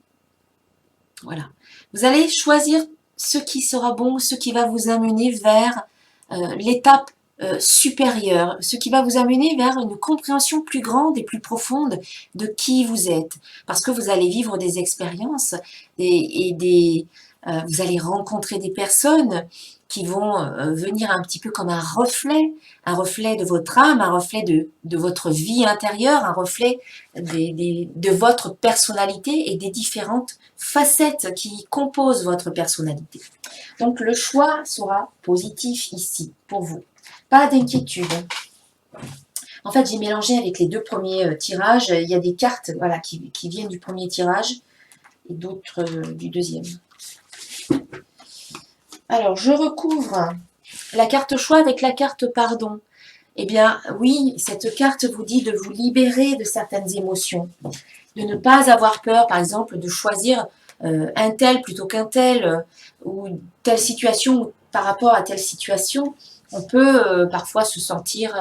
Voilà. Vous allez choisir ce qui sera bon, ce qui va vous amener vers l'étape supérieure, ce qui va vous amener vers une compréhension plus grande et plus profonde de qui vous êtes. Parce que vous allez vivre des expériences vous allez rencontrer des personnes qui vont venir un petit peu comme un reflet de votre âme, un reflet de votre vie intérieure, un reflet de votre personnalité et des différentes facettes qui composent votre personnalité. Donc le choix sera positif ici pour vous. Pas d'inquiétude. En fait, j'ai mélangé avec les deux premiers tirages. Il y a des cartes voilà, qui viennent du premier tirage et d'autres du deuxième. Alors, je recouvre la carte choix avec la carte pardon. Eh bien, oui, cette carte vous dit de vous libérer de certaines émotions, de ne pas avoir peur, par exemple, de choisir un tel plutôt qu'un tel, ou telle situation ou par rapport à telle situation. On peut parfois se sentir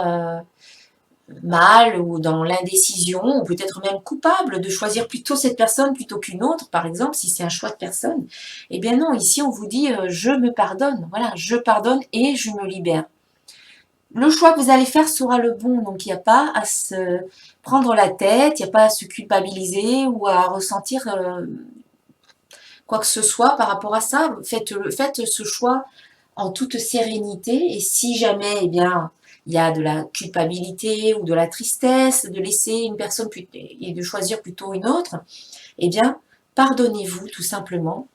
mal ou dans l'indécision, ou peut-être même coupable de choisir plutôt cette personne plutôt qu'une autre, par exemple, si c'est un choix de personne. Eh bien non, ici on vous dit je me pardonne, voilà, je pardonne et je me libère. Le choix que vous allez faire sera le bon, donc il n'y a pas à se prendre la tête, il n'y a pas à se culpabiliser ou à ressentir quoi que ce soit par rapport à ça. Faites ce choix en toute sérénité et si jamais, eh bien, il y a de la culpabilité ou de la tristesse de laisser une personne et de choisir plutôt une autre, eh bien, pardonnez-vous tout simplement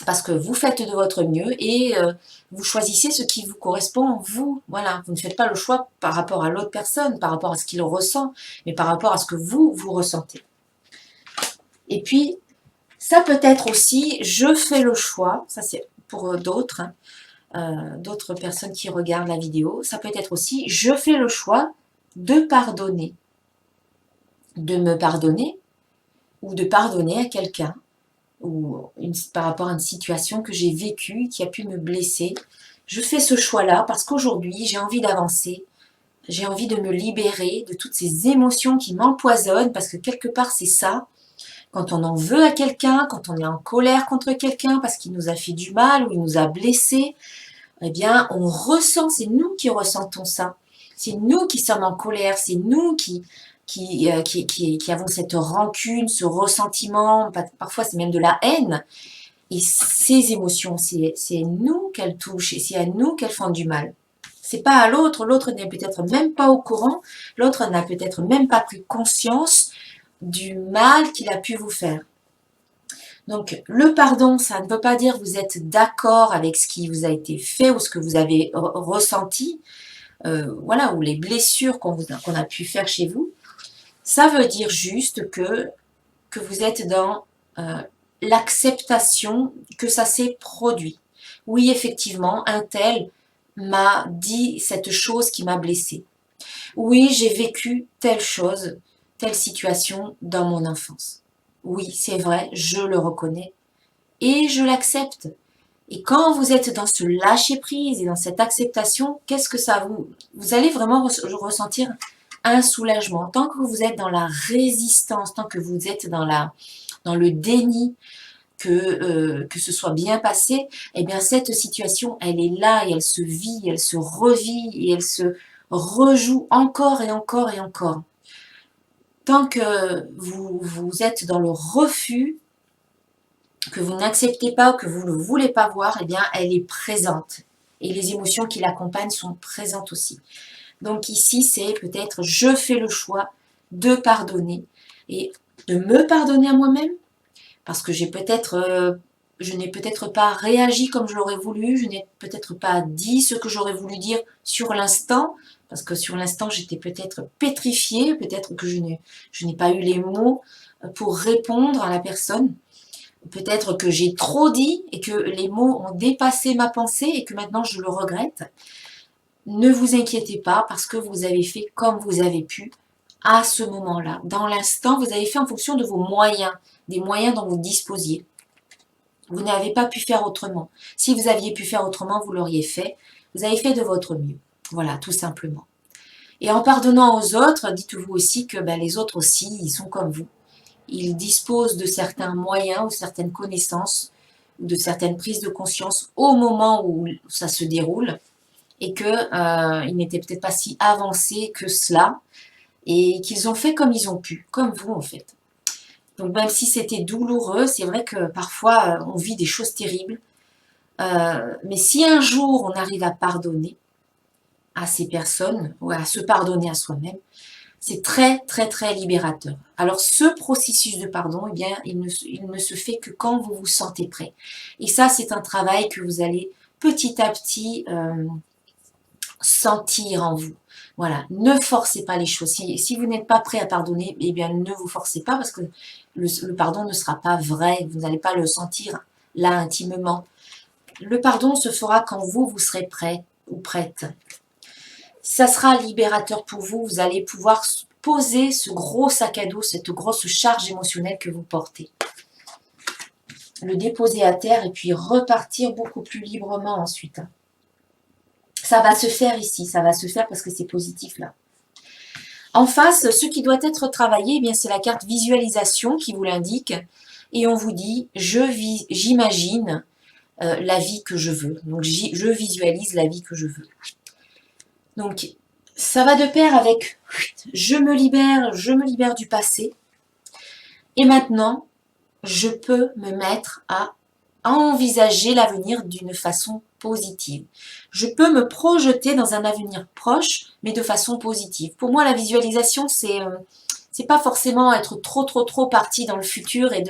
parce que vous faites de votre mieux et vous choisissez ce qui vous correspond, vous. Voilà, vous ne faites pas le choix par rapport à l'autre personne, par rapport à ce qu'il ressent, mais par rapport à ce que vous ressentez. Et puis, ça peut être aussi, je fais le choix, ça c'est pour d'autres, d'autres personnes qui regardent la vidéo, ça peut être aussi, je fais le choix de pardonner. De me pardonner ou de pardonner à quelqu'un ou par rapport à une situation que j'ai vécue, qui a pu me blesser. Je fais ce choix-là parce qu'aujourd'hui, j'ai envie d'avancer, j'ai envie de me libérer de toutes ces émotions qui m'empoisonnent, parce que quelque part, c'est ça. Quand on en veut à quelqu'un, quand on est en colère contre quelqu'un parce qu'il nous a fait du mal ou il nous a blessés, eh bien, on ressent, c'est nous qui ressentons ça. C'est nous qui sommes en colère, c'est nous qui avons cette rancune, ce ressentiment, parfois c'est même de la haine. Et ces émotions, c'est nous qu'elles touchent et c'est à nous qu'elles font du mal. C'est pas à l'autre, l'autre n'est peut-être même pas au courant, l'autre n'a peut-être même pas pris conscience du mal qu'il a pu vous faire. Donc le pardon, ça ne veut pas dire que vous êtes d'accord avec ce qui vous a été fait ou ce que vous avez ressenti, voilà, ou les blessures qu'on a pu faire chez vous. Ça veut dire juste que vous êtes dans l'acceptation que ça s'est produit. Oui, effectivement, un tel m'a dit cette chose qui m'a blessée. Oui, j'ai vécu telle chose, telle situation dans mon enfance. Oui, c'est vrai, je le reconnais et je l'accepte. Et quand vous êtes dans ce lâcher-prise et dans cette acceptation, qu'est-ce que ça vous allez vraiment ressentir un soulagement. Tant que vous êtes dans la résistance, tant que vous êtes dans le déni que ce soit bien passé, eh bien cette situation, elle est là et elle se vit, elle se revit et elle se rejoue encore et encore et encore. Tant que vous êtes dans le refus, que vous n'acceptez pas ou que vous ne voulez pas voir, eh bien elle est présente. Et les émotions qui l'accompagnent sont présentes aussi. Donc ici, c'est peut-être je fais le choix de pardonner et de me pardonner à moi-même parce que je n'ai peut-être pas réagi comme je l'aurais voulu, je n'ai peut-être pas dit ce que j'aurais voulu dire sur l'instant, parce que sur l'instant, j'étais peut-être pétrifiée, peut-être que je n'ai pas eu les mots pour répondre à la personne. Peut-être que j'ai trop dit et que les mots ont dépassé ma pensée et que maintenant je le regrette. Ne vous inquiétez pas parce que vous avez fait comme vous avez pu à ce moment-là. Dans l'instant, vous avez fait en fonction de vos moyens, des moyens dont vous disposiez. Vous n'avez pas pu faire autrement. Si vous aviez pu faire autrement, vous l'auriez fait. Vous avez fait de votre mieux. Voilà, tout simplement. Et en pardonnant aux autres, dites-vous aussi que les autres aussi, ils sont comme vous. Ils disposent de certains moyens ou certaines connaissances ou de certaines prises de conscience au moment où ça se déroule et qu'ils n'étaient peut-être pas si avancés que cela et qu'ils ont fait comme ils ont pu, comme vous en fait. Donc même si c'était douloureux, c'est vrai que parfois on vit des choses terribles, mais si un jour on arrive à pardonner à ces personnes ou à se pardonner à soi-même, c'est très très très libérateur. Alors ce processus de pardon, eh bien, il ne se fait que quand vous vous sentez prêt. Et ça, c'est un travail que vous allez petit à petit sentir en vous. Voilà, ne forcez pas les choses. Si vous n'êtes pas prêt à pardonner, eh bien ne vous forcez pas parce que le pardon ne sera pas vrai. Vous n'allez pas le sentir là intimement. Le pardon se fera quand vous serez prêt ou prête. Ça sera libérateur pour vous. Vous allez pouvoir poser ce gros sac à dos, cette grosse charge émotionnelle que vous portez. Le déposer à terre et puis repartir beaucoup plus librement ensuite. Ça va se faire ici, ça va se faire parce que c'est positif là. En face, ce qui doit être travaillé, eh bien c'est la carte visualisation qui vous l'indique. Et on vous dit, j'imagine la vie que je veux. Donc je visualise la vie que je veux. Donc ça va de pair avec je me libère du passé. Et maintenant, je peux me mettre à envisager l'avenir d'une façon positive. Je peux me projeter dans un avenir proche, mais de façon positive. Pour moi, la visualisation, c'est pas forcément être trop parti dans le futur et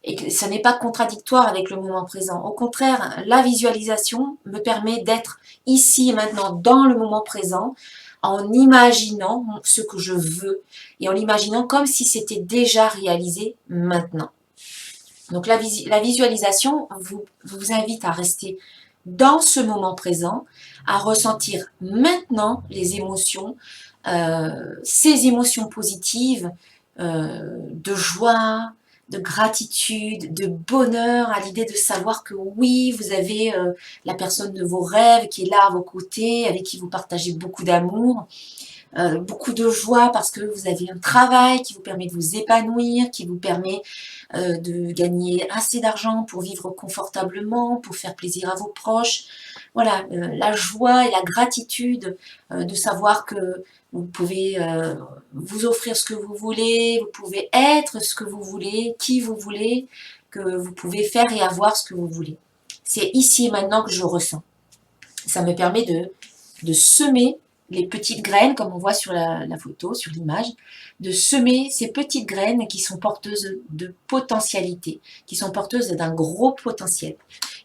et que ça n'est pas contradictoire avec le moment présent. Au contraire, la visualisation me permet d'être ici et maintenant dans le moment présent, en imaginant ce que je veux et en l'imaginant comme si c'était déjà réalisé maintenant. Donc la visualisation vous invite à rester dans ce moment présent, à ressentir maintenant les émotions, ces émotions positives de joie, de gratitude, de bonheur, à l'idée de savoir que oui, vous avez la personne de vos rêves qui est là à vos côtés, avec qui vous partagez beaucoup d'amour, beaucoup de joie parce que vous avez un travail qui vous permet de vous épanouir, qui vous permet de gagner assez d'argent pour vivre confortablement, pour faire plaisir à vos proches. Voilà, la joie et la gratitude de savoir que vous pouvez vous offrir ce que vous voulez, vous pouvez être ce que vous voulez, qui vous voulez, que vous pouvez faire et avoir ce que vous voulez. C'est ici et maintenant que je ressens. Ça me permet de semer les petites graines, comme on voit sur la photo, sur l'image, de semer ces petites graines qui sont porteuses de potentialité, qui sont porteuses d'un gros potentiel.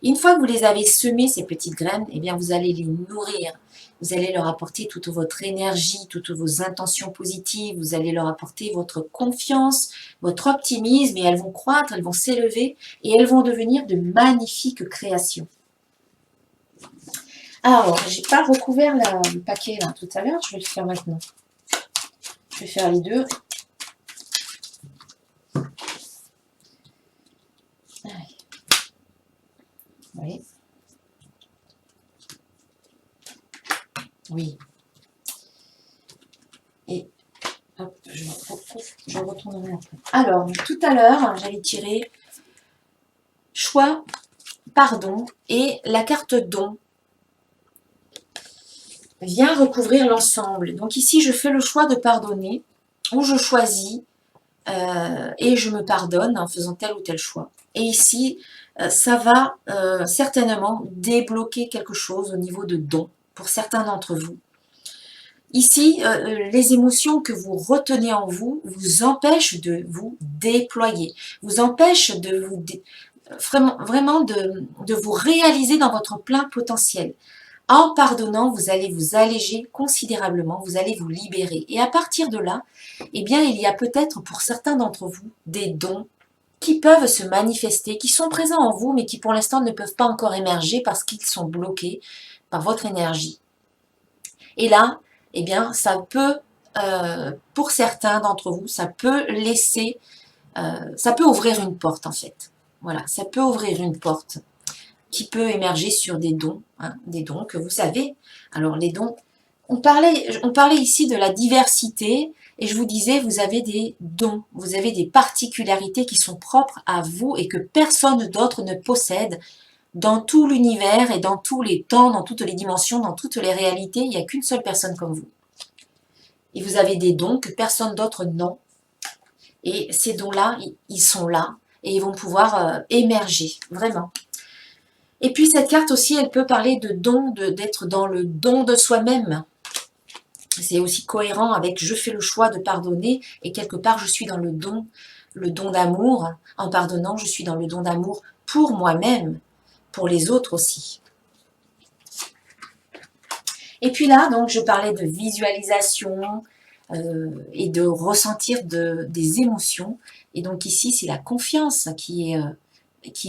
Une fois que vous les avez semées, ces petites graines, eh bien vous allez les nourrir. Vous allez leur apporter toute votre énergie, toutes vos intentions positives, vous allez leur apporter votre confiance, votre optimisme, et elles vont croître, elles vont s'élever, et elles vont devenir de magnifiques créations. Alors, j'ai pas recouvert le paquet là tout à l'heure, je vais le faire maintenant. Je vais faire les deux. Allez. Oui. Oui. Et hop, je retournerai après. Alors, tout à l'heure, j'avais tiré choix, pardon, et la carte don vient recouvrir l'ensemble. Donc ici, je fais le choix de pardonner, ou je choisis et je me pardonne en faisant tel ou tel choix. Et ici, ça va certainement débloquer quelque chose au niveau de don pour certains d'entre vous. Ici, les émotions que vous retenez en vous vous empêchent de vous déployer, vous empêchent de vous vraiment de vous réaliser dans votre plein potentiel. En pardonnant, vous allez vous alléger considérablement, vous allez vous libérer. Et à partir de là, eh bien, il y a peut-être pour certains d'entre vous des dons qui peuvent se manifester, qui sont présents en vous, mais qui pour l'instant ne peuvent pas encore émerger parce qu'ils sont bloqués par votre énergie. Et là, eh bien, ça peut, pour certains d'entre vous, ça peut laisser, ça peut ouvrir une porte en fait. Voilà, ça peut ouvrir une porte qui peut émerger sur des dons, hein, des dons que vous savez. Alors les dons, on parlait ici de la diversité, et je vous disais, vous avez des dons, vous avez des particularités qui sont propres à vous et que personne d'autre ne possède dans tout l'univers et dans tous les temps, dans toutes les dimensions, dans toutes les réalités. Il n'y a qu'une seule personne comme vous. Et vous avez des dons que personne d'autre n'a. Et ces dons-là, ils sont là et ils vont pouvoir émerger, vraiment. Et puis cette carte aussi, elle peut parler de don, d'être dans le don de soi-même. C'est aussi cohérent avec je fais le choix de pardonner et quelque part je suis dans le don d'amour. En pardonnant, je suis dans le don d'amour pour moi-même, pour les autres aussi. Et puis là, donc je parlais de visualisation et de ressentir des émotions. Et donc ici, c'est la confiance qui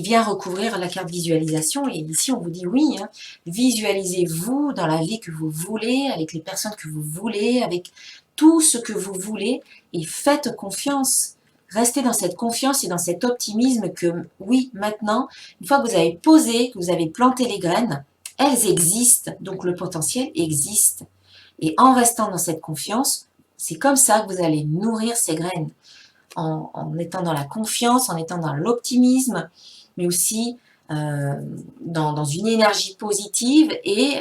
vient recouvrir la carte visualisation. Et ici, on vous dit oui, hein, visualisez-vous dans la vie que vous voulez, avec les personnes que vous voulez, avec tout ce que vous voulez, et faites confiance. Restez dans cette confiance et dans cet optimisme que, oui, maintenant, une fois que vous avez posé, que vous avez planté les graines, elles existent, donc le potentiel existe. Et en restant dans cette confiance, c'est comme ça que vous allez nourrir ces graines. En étant dans la confiance, en étant dans l'optimisme, mais aussi dans une énergie positive et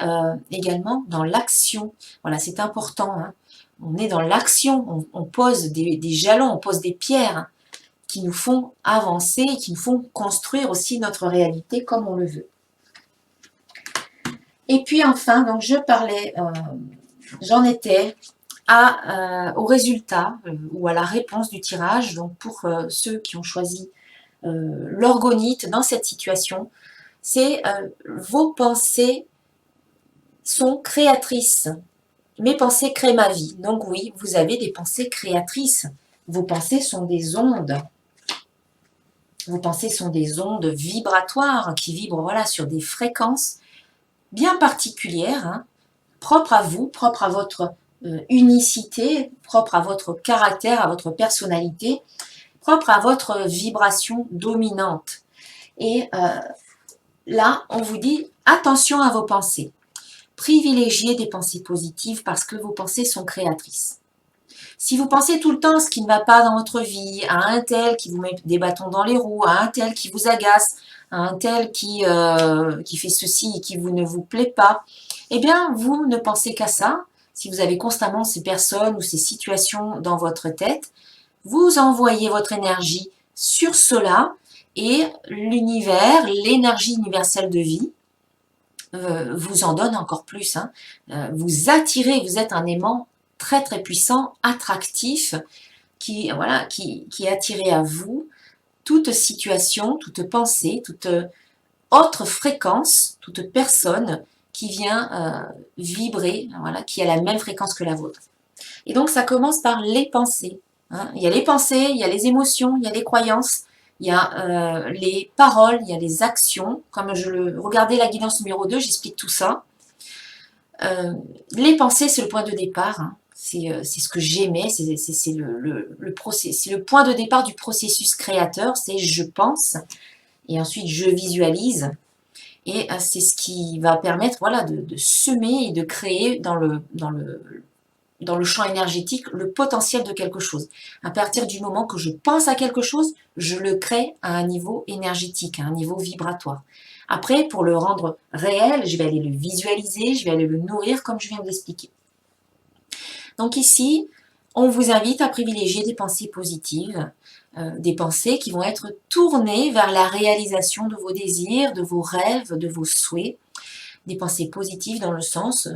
également dans l'action. Voilà, c'est important. Hein. On est dans l'action, on pose des jalons, on pose des pierres qui nous font avancer, qui nous font construire aussi notre réalité comme on le veut. Et puis enfin, donc je parlais, j'en étais au résultat ou à la réponse du tirage. Donc pour ceux qui ont choisi l'orgonite dans cette situation, c'est vos pensées sont créatrices. Mes pensées créent ma vie. Donc oui, vous avez des pensées créatrices. Vos pensées sont des ondes. Vos pensées sont des ondes vibratoires qui vibrent voilà, sur des fréquences bien particulières, hein, propres à vous, propres à votre unicité, propres à votre caractère, à votre personnalité, propres à votre vibration dominante. Et là, on vous dit attention à vos pensées. Privilégiez des pensées positives parce que vos pensées sont créatrices. Si vous pensez tout le temps ce qui ne va pas dans votre vie, à un tel qui vous met des bâtons dans les roues, à un tel qui vous agace, à un tel qui fait ceci et qui ne vous plaît pas, eh bien, vous ne pensez qu'à ça. Si vous avez constamment ces personnes ou ces situations dans votre tête, vous envoyez votre énergie sur cela et l'univers, l'énergie universelle de vie, vous en donne encore plus. Hein. Vous attirez, vous êtes un aimant très très puissant, attractif, qui est attiré à vous toute situation, toute pensée, toute autre fréquence, toute personne qui vient vibrer, voilà, qui a la même fréquence que la vôtre. Et donc ça commence par les pensées. Hein. Il y a les pensées, il y a les émotions, il y a les croyances, il y a les paroles, il y a les actions. Comme regardez la guidance numéro 2, j'explique tout ça. Les pensées, c'est le point de départ. Hein. C'est ce que j'aimais, c'est le point de départ du processus créateur, c'est je pense, et ensuite je visualise, et c'est ce qui va permettre voilà, de semer et de créer dans le champ énergétique le potentiel de quelque chose. À partir du moment que je pense à quelque chose, je le crée à un niveau énergétique, à un niveau vibratoire. Après, pour le rendre réel, je vais aller le visualiser, je vais aller le nourrir comme je viens de l'expliquer. Donc ici, on vous invite à privilégier des pensées positives, des pensées qui vont être tournées vers la réalisation de vos désirs, de vos rêves, de vos souhaits. Des pensées positives dans le sens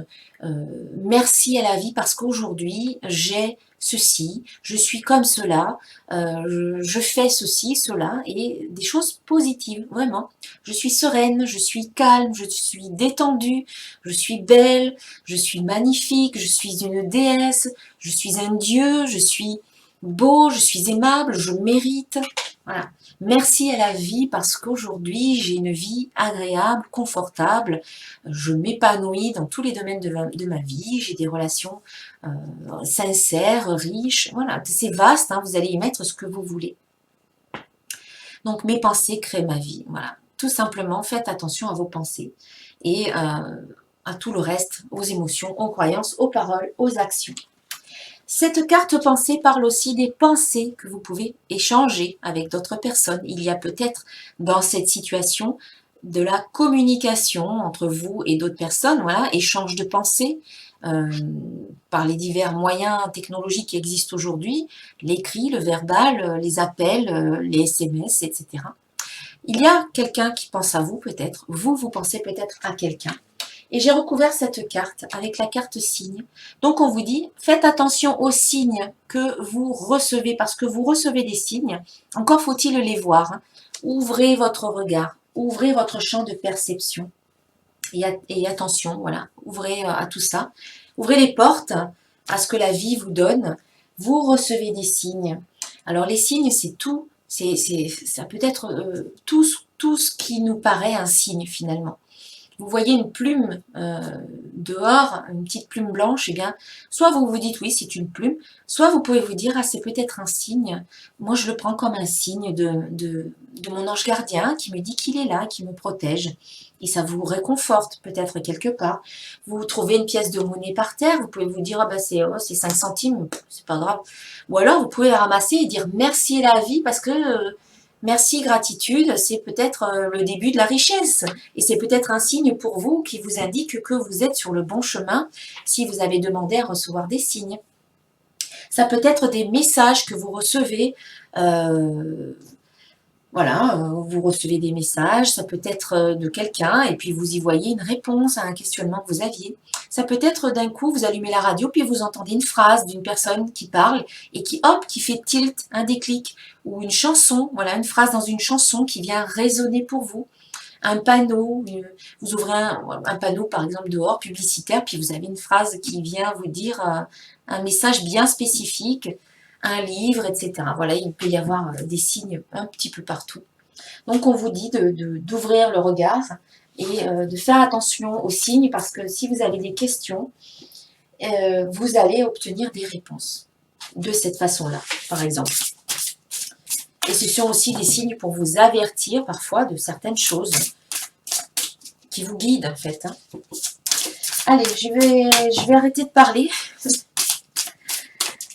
merci à la vie parce qu'aujourd'hui j'ai ceci, je suis comme cela, je fais ceci, cela, et des choses positives, vraiment. Je suis sereine, je suis calme, je suis détendue, je suis belle, je suis magnifique, je suis une déesse, je suis un dieu, je suis beau, je suis aimable, je mérite. Voilà. Merci à la vie parce qu'aujourd'hui j'ai une vie agréable, confortable, je m'épanouis dans tous les domaines de ma vie, j'ai des relations sincères, riches, voilà, c'est vaste, hein, vous allez y mettre ce que vous voulez. Donc mes pensées créent ma vie, voilà, tout simplement faites attention à vos pensées et à tout le reste, aux émotions, aux croyances, aux paroles, aux actions. Cette carte pensée parle aussi des pensées que vous pouvez échanger avec d'autres personnes. Il y a peut-être dans cette situation de la communication entre vous et d'autres personnes, voilà, échange de pensées par les divers moyens technologiques qui existent aujourd'hui, l'écrit, le verbal, les appels, les SMS, etc. Il y a quelqu'un qui pense à vous peut-être, vous pensez peut-être à quelqu'un. Et j'ai recouvert cette carte avec la carte signe. Donc on vous dit, faites attention aux signes que vous recevez, parce que vous recevez des signes, encore faut-il les voir. Hein. Ouvrez votre regard, ouvrez votre champ de perception. Et attention, voilà, ouvrez à tout ça. Ouvrez les portes à ce que la vie vous donne. Vous recevez des signes. Alors les signes, c'est tout, ça peut être tout ce qui nous paraît un signe finalement. Vous voyez une plume dehors, une petite plume blanche, et bien, soit vous vous dites oui, c'est une plume, soit vous pouvez vous dire ah, c'est peut-être un signe. Moi, je le prends comme un signe de mon ange gardien qui me dit qu'il est là, qui me protège. Et ça vous réconforte peut-être quelque part. Vous trouvez une pièce de monnaie par terre, vous pouvez vous dire ah bah c'est 5 centimes, c'est pas grave. Ou alors vous pouvez la ramasser et dire merci à la vie parce que merci, gratitude, c'est peut-être le début de la richesse. Et c'est peut-être un signe pour vous qui vous indique que vous êtes sur le bon chemin si vous avez demandé à recevoir des signes. Ça peut être des messages que vous recevez. voilà, vous recevez des messages, ça peut être de quelqu'un et puis vous y voyez une réponse à un questionnement que vous aviez. Ça peut être d'un coup, vous allumez la radio, puis vous entendez une phrase d'une personne qui parle et qui, hop, qui fait tilt, un déclic, ou une chanson, voilà, une phrase dans une chanson qui vient résonner pour vous. Un panneau, vous ouvrez un panneau par exemple dehors, publicitaire, puis vous avez une phrase qui vient vous dire un message bien spécifique, un livre, etc. Voilà, il peut y avoir des signes un petit peu partout. Donc on vous dit d'ouvrir le regard et de faire attention aux signes parce que si vous avez des questions, vous allez obtenir des réponses de cette façon-là, par exemple. Et ce sont aussi des signes pour vous avertir parfois de certaines choses qui vous guident en fait. Hein. Allez, je vais arrêter de parler.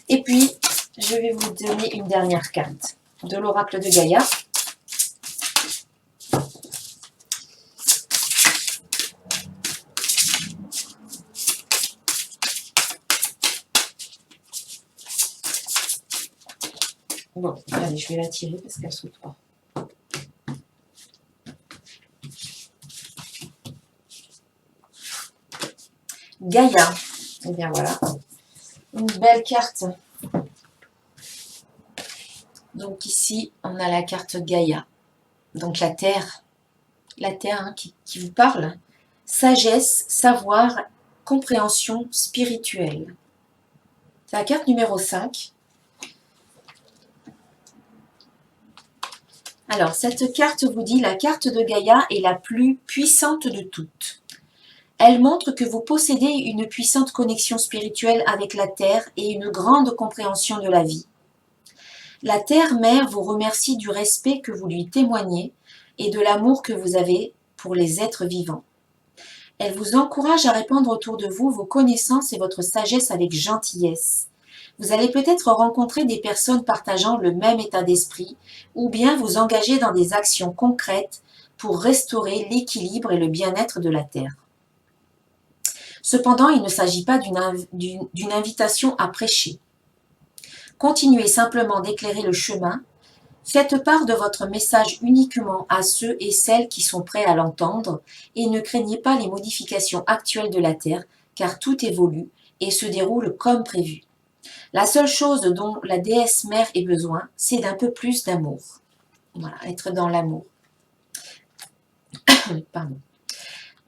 Et puis, je vais vous donner une dernière carte de l'oracle de Gaïa. Bon, allez, je vais la tirer parce qu'elle ne saute pas. Gaïa. Et bien voilà. Une belle carte. Donc ici, on a la carte Gaïa. Donc la terre hein, qui vous parle. Sagesse, savoir, compréhension spirituelle. C'est la carte numéro 5. Alors, cette carte vous dit, la carte de Gaïa est la plus puissante de toutes. Elle montre que vous possédez une puissante connexion spirituelle avec la Terre et une grande compréhension de la vie. La Terre-Mère vous remercie du respect que vous lui témoignez et de l'amour que vous avez pour les êtres vivants. Elle vous encourage à répandre autour de vous vos connaissances et votre sagesse avec gentillesse. Vous allez peut-être rencontrer des personnes partageant le même état d'esprit ou bien vous engager dans des actions concrètes pour restaurer l'équilibre et le bien-être de la Terre. Cependant, il ne s'agit pas d'une invitation à prêcher. Continuez simplement d'éclairer le chemin. Faites part de votre message uniquement à ceux et celles qui sont prêts à l'entendre et ne craignez pas les modifications actuelles de la Terre car tout évolue et se déroule comme prévu. La seule chose dont la déesse mère ait besoin, c'est d'un peu plus d'amour. Voilà, être dans l'amour. Pardon.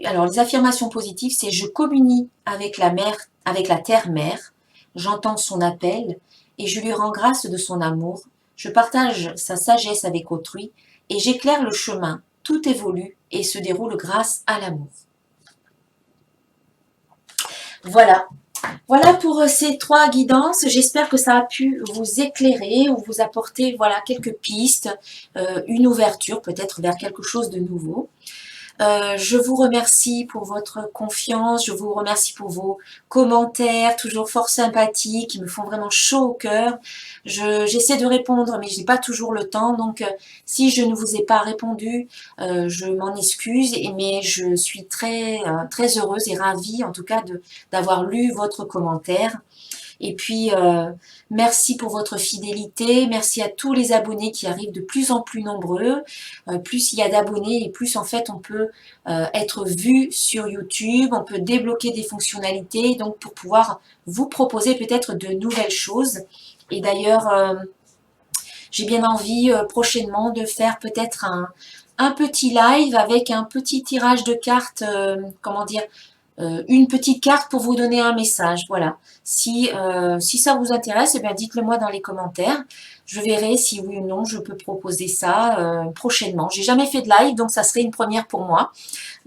Alors, les affirmations positives, c'est « Je communie avec la mère, avec la terre-mère, j'entends son appel et je lui rends grâce de son amour, je partage sa sagesse avec autrui et j'éclaire le chemin, tout évolue et se déroule grâce à l'amour. » Voilà. Voilà pour ces 3 guidances. J'espère que ça a pu vous éclairer ou vous apporter voilà, quelques pistes, une ouverture peut-être vers quelque chose de nouveau. Je vous remercie pour votre confiance, je vous remercie pour vos commentaires, toujours fort sympathiques, qui me font vraiment chaud au cœur. J'essaie de répondre, mais je n'ai pas toujours le temps, donc si je ne vous ai pas répondu, je m'en excuse, mais je suis très heureuse et ravie en tout cas d'avoir lu votre commentaire. Et puis, merci pour votre fidélité, merci à tous les abonnés qui arrivent de plus en plus nombreux. Plus il y a d'abonnés et plus en fait on peut être vu sur YouTube, on peut débloquer des fonctionnalités donc pour pouvoir vous proposer peut-être de nouvelles choses. Et d'ailleurs, j'ai bien envie prochainement de faire peut-être un petit live avec un petit tirage de cartes, comment dire, une petite carte pour vous donner un message, voilà. Si ça vous intéresse, eh bien dites-le moi dans les commentaires. Je verrai si oui ou non je peux proposer ça prochainement. J'ai jamais fait de live, donc ça serait une première pour moi.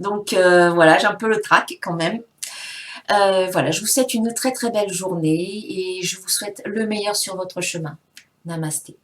Donc voilà, j'ai un peu le trac quand même. Voilà, je vous souhaite une très très belle journée et je vous souhaite le meilleur sur votre chemin. Namasté.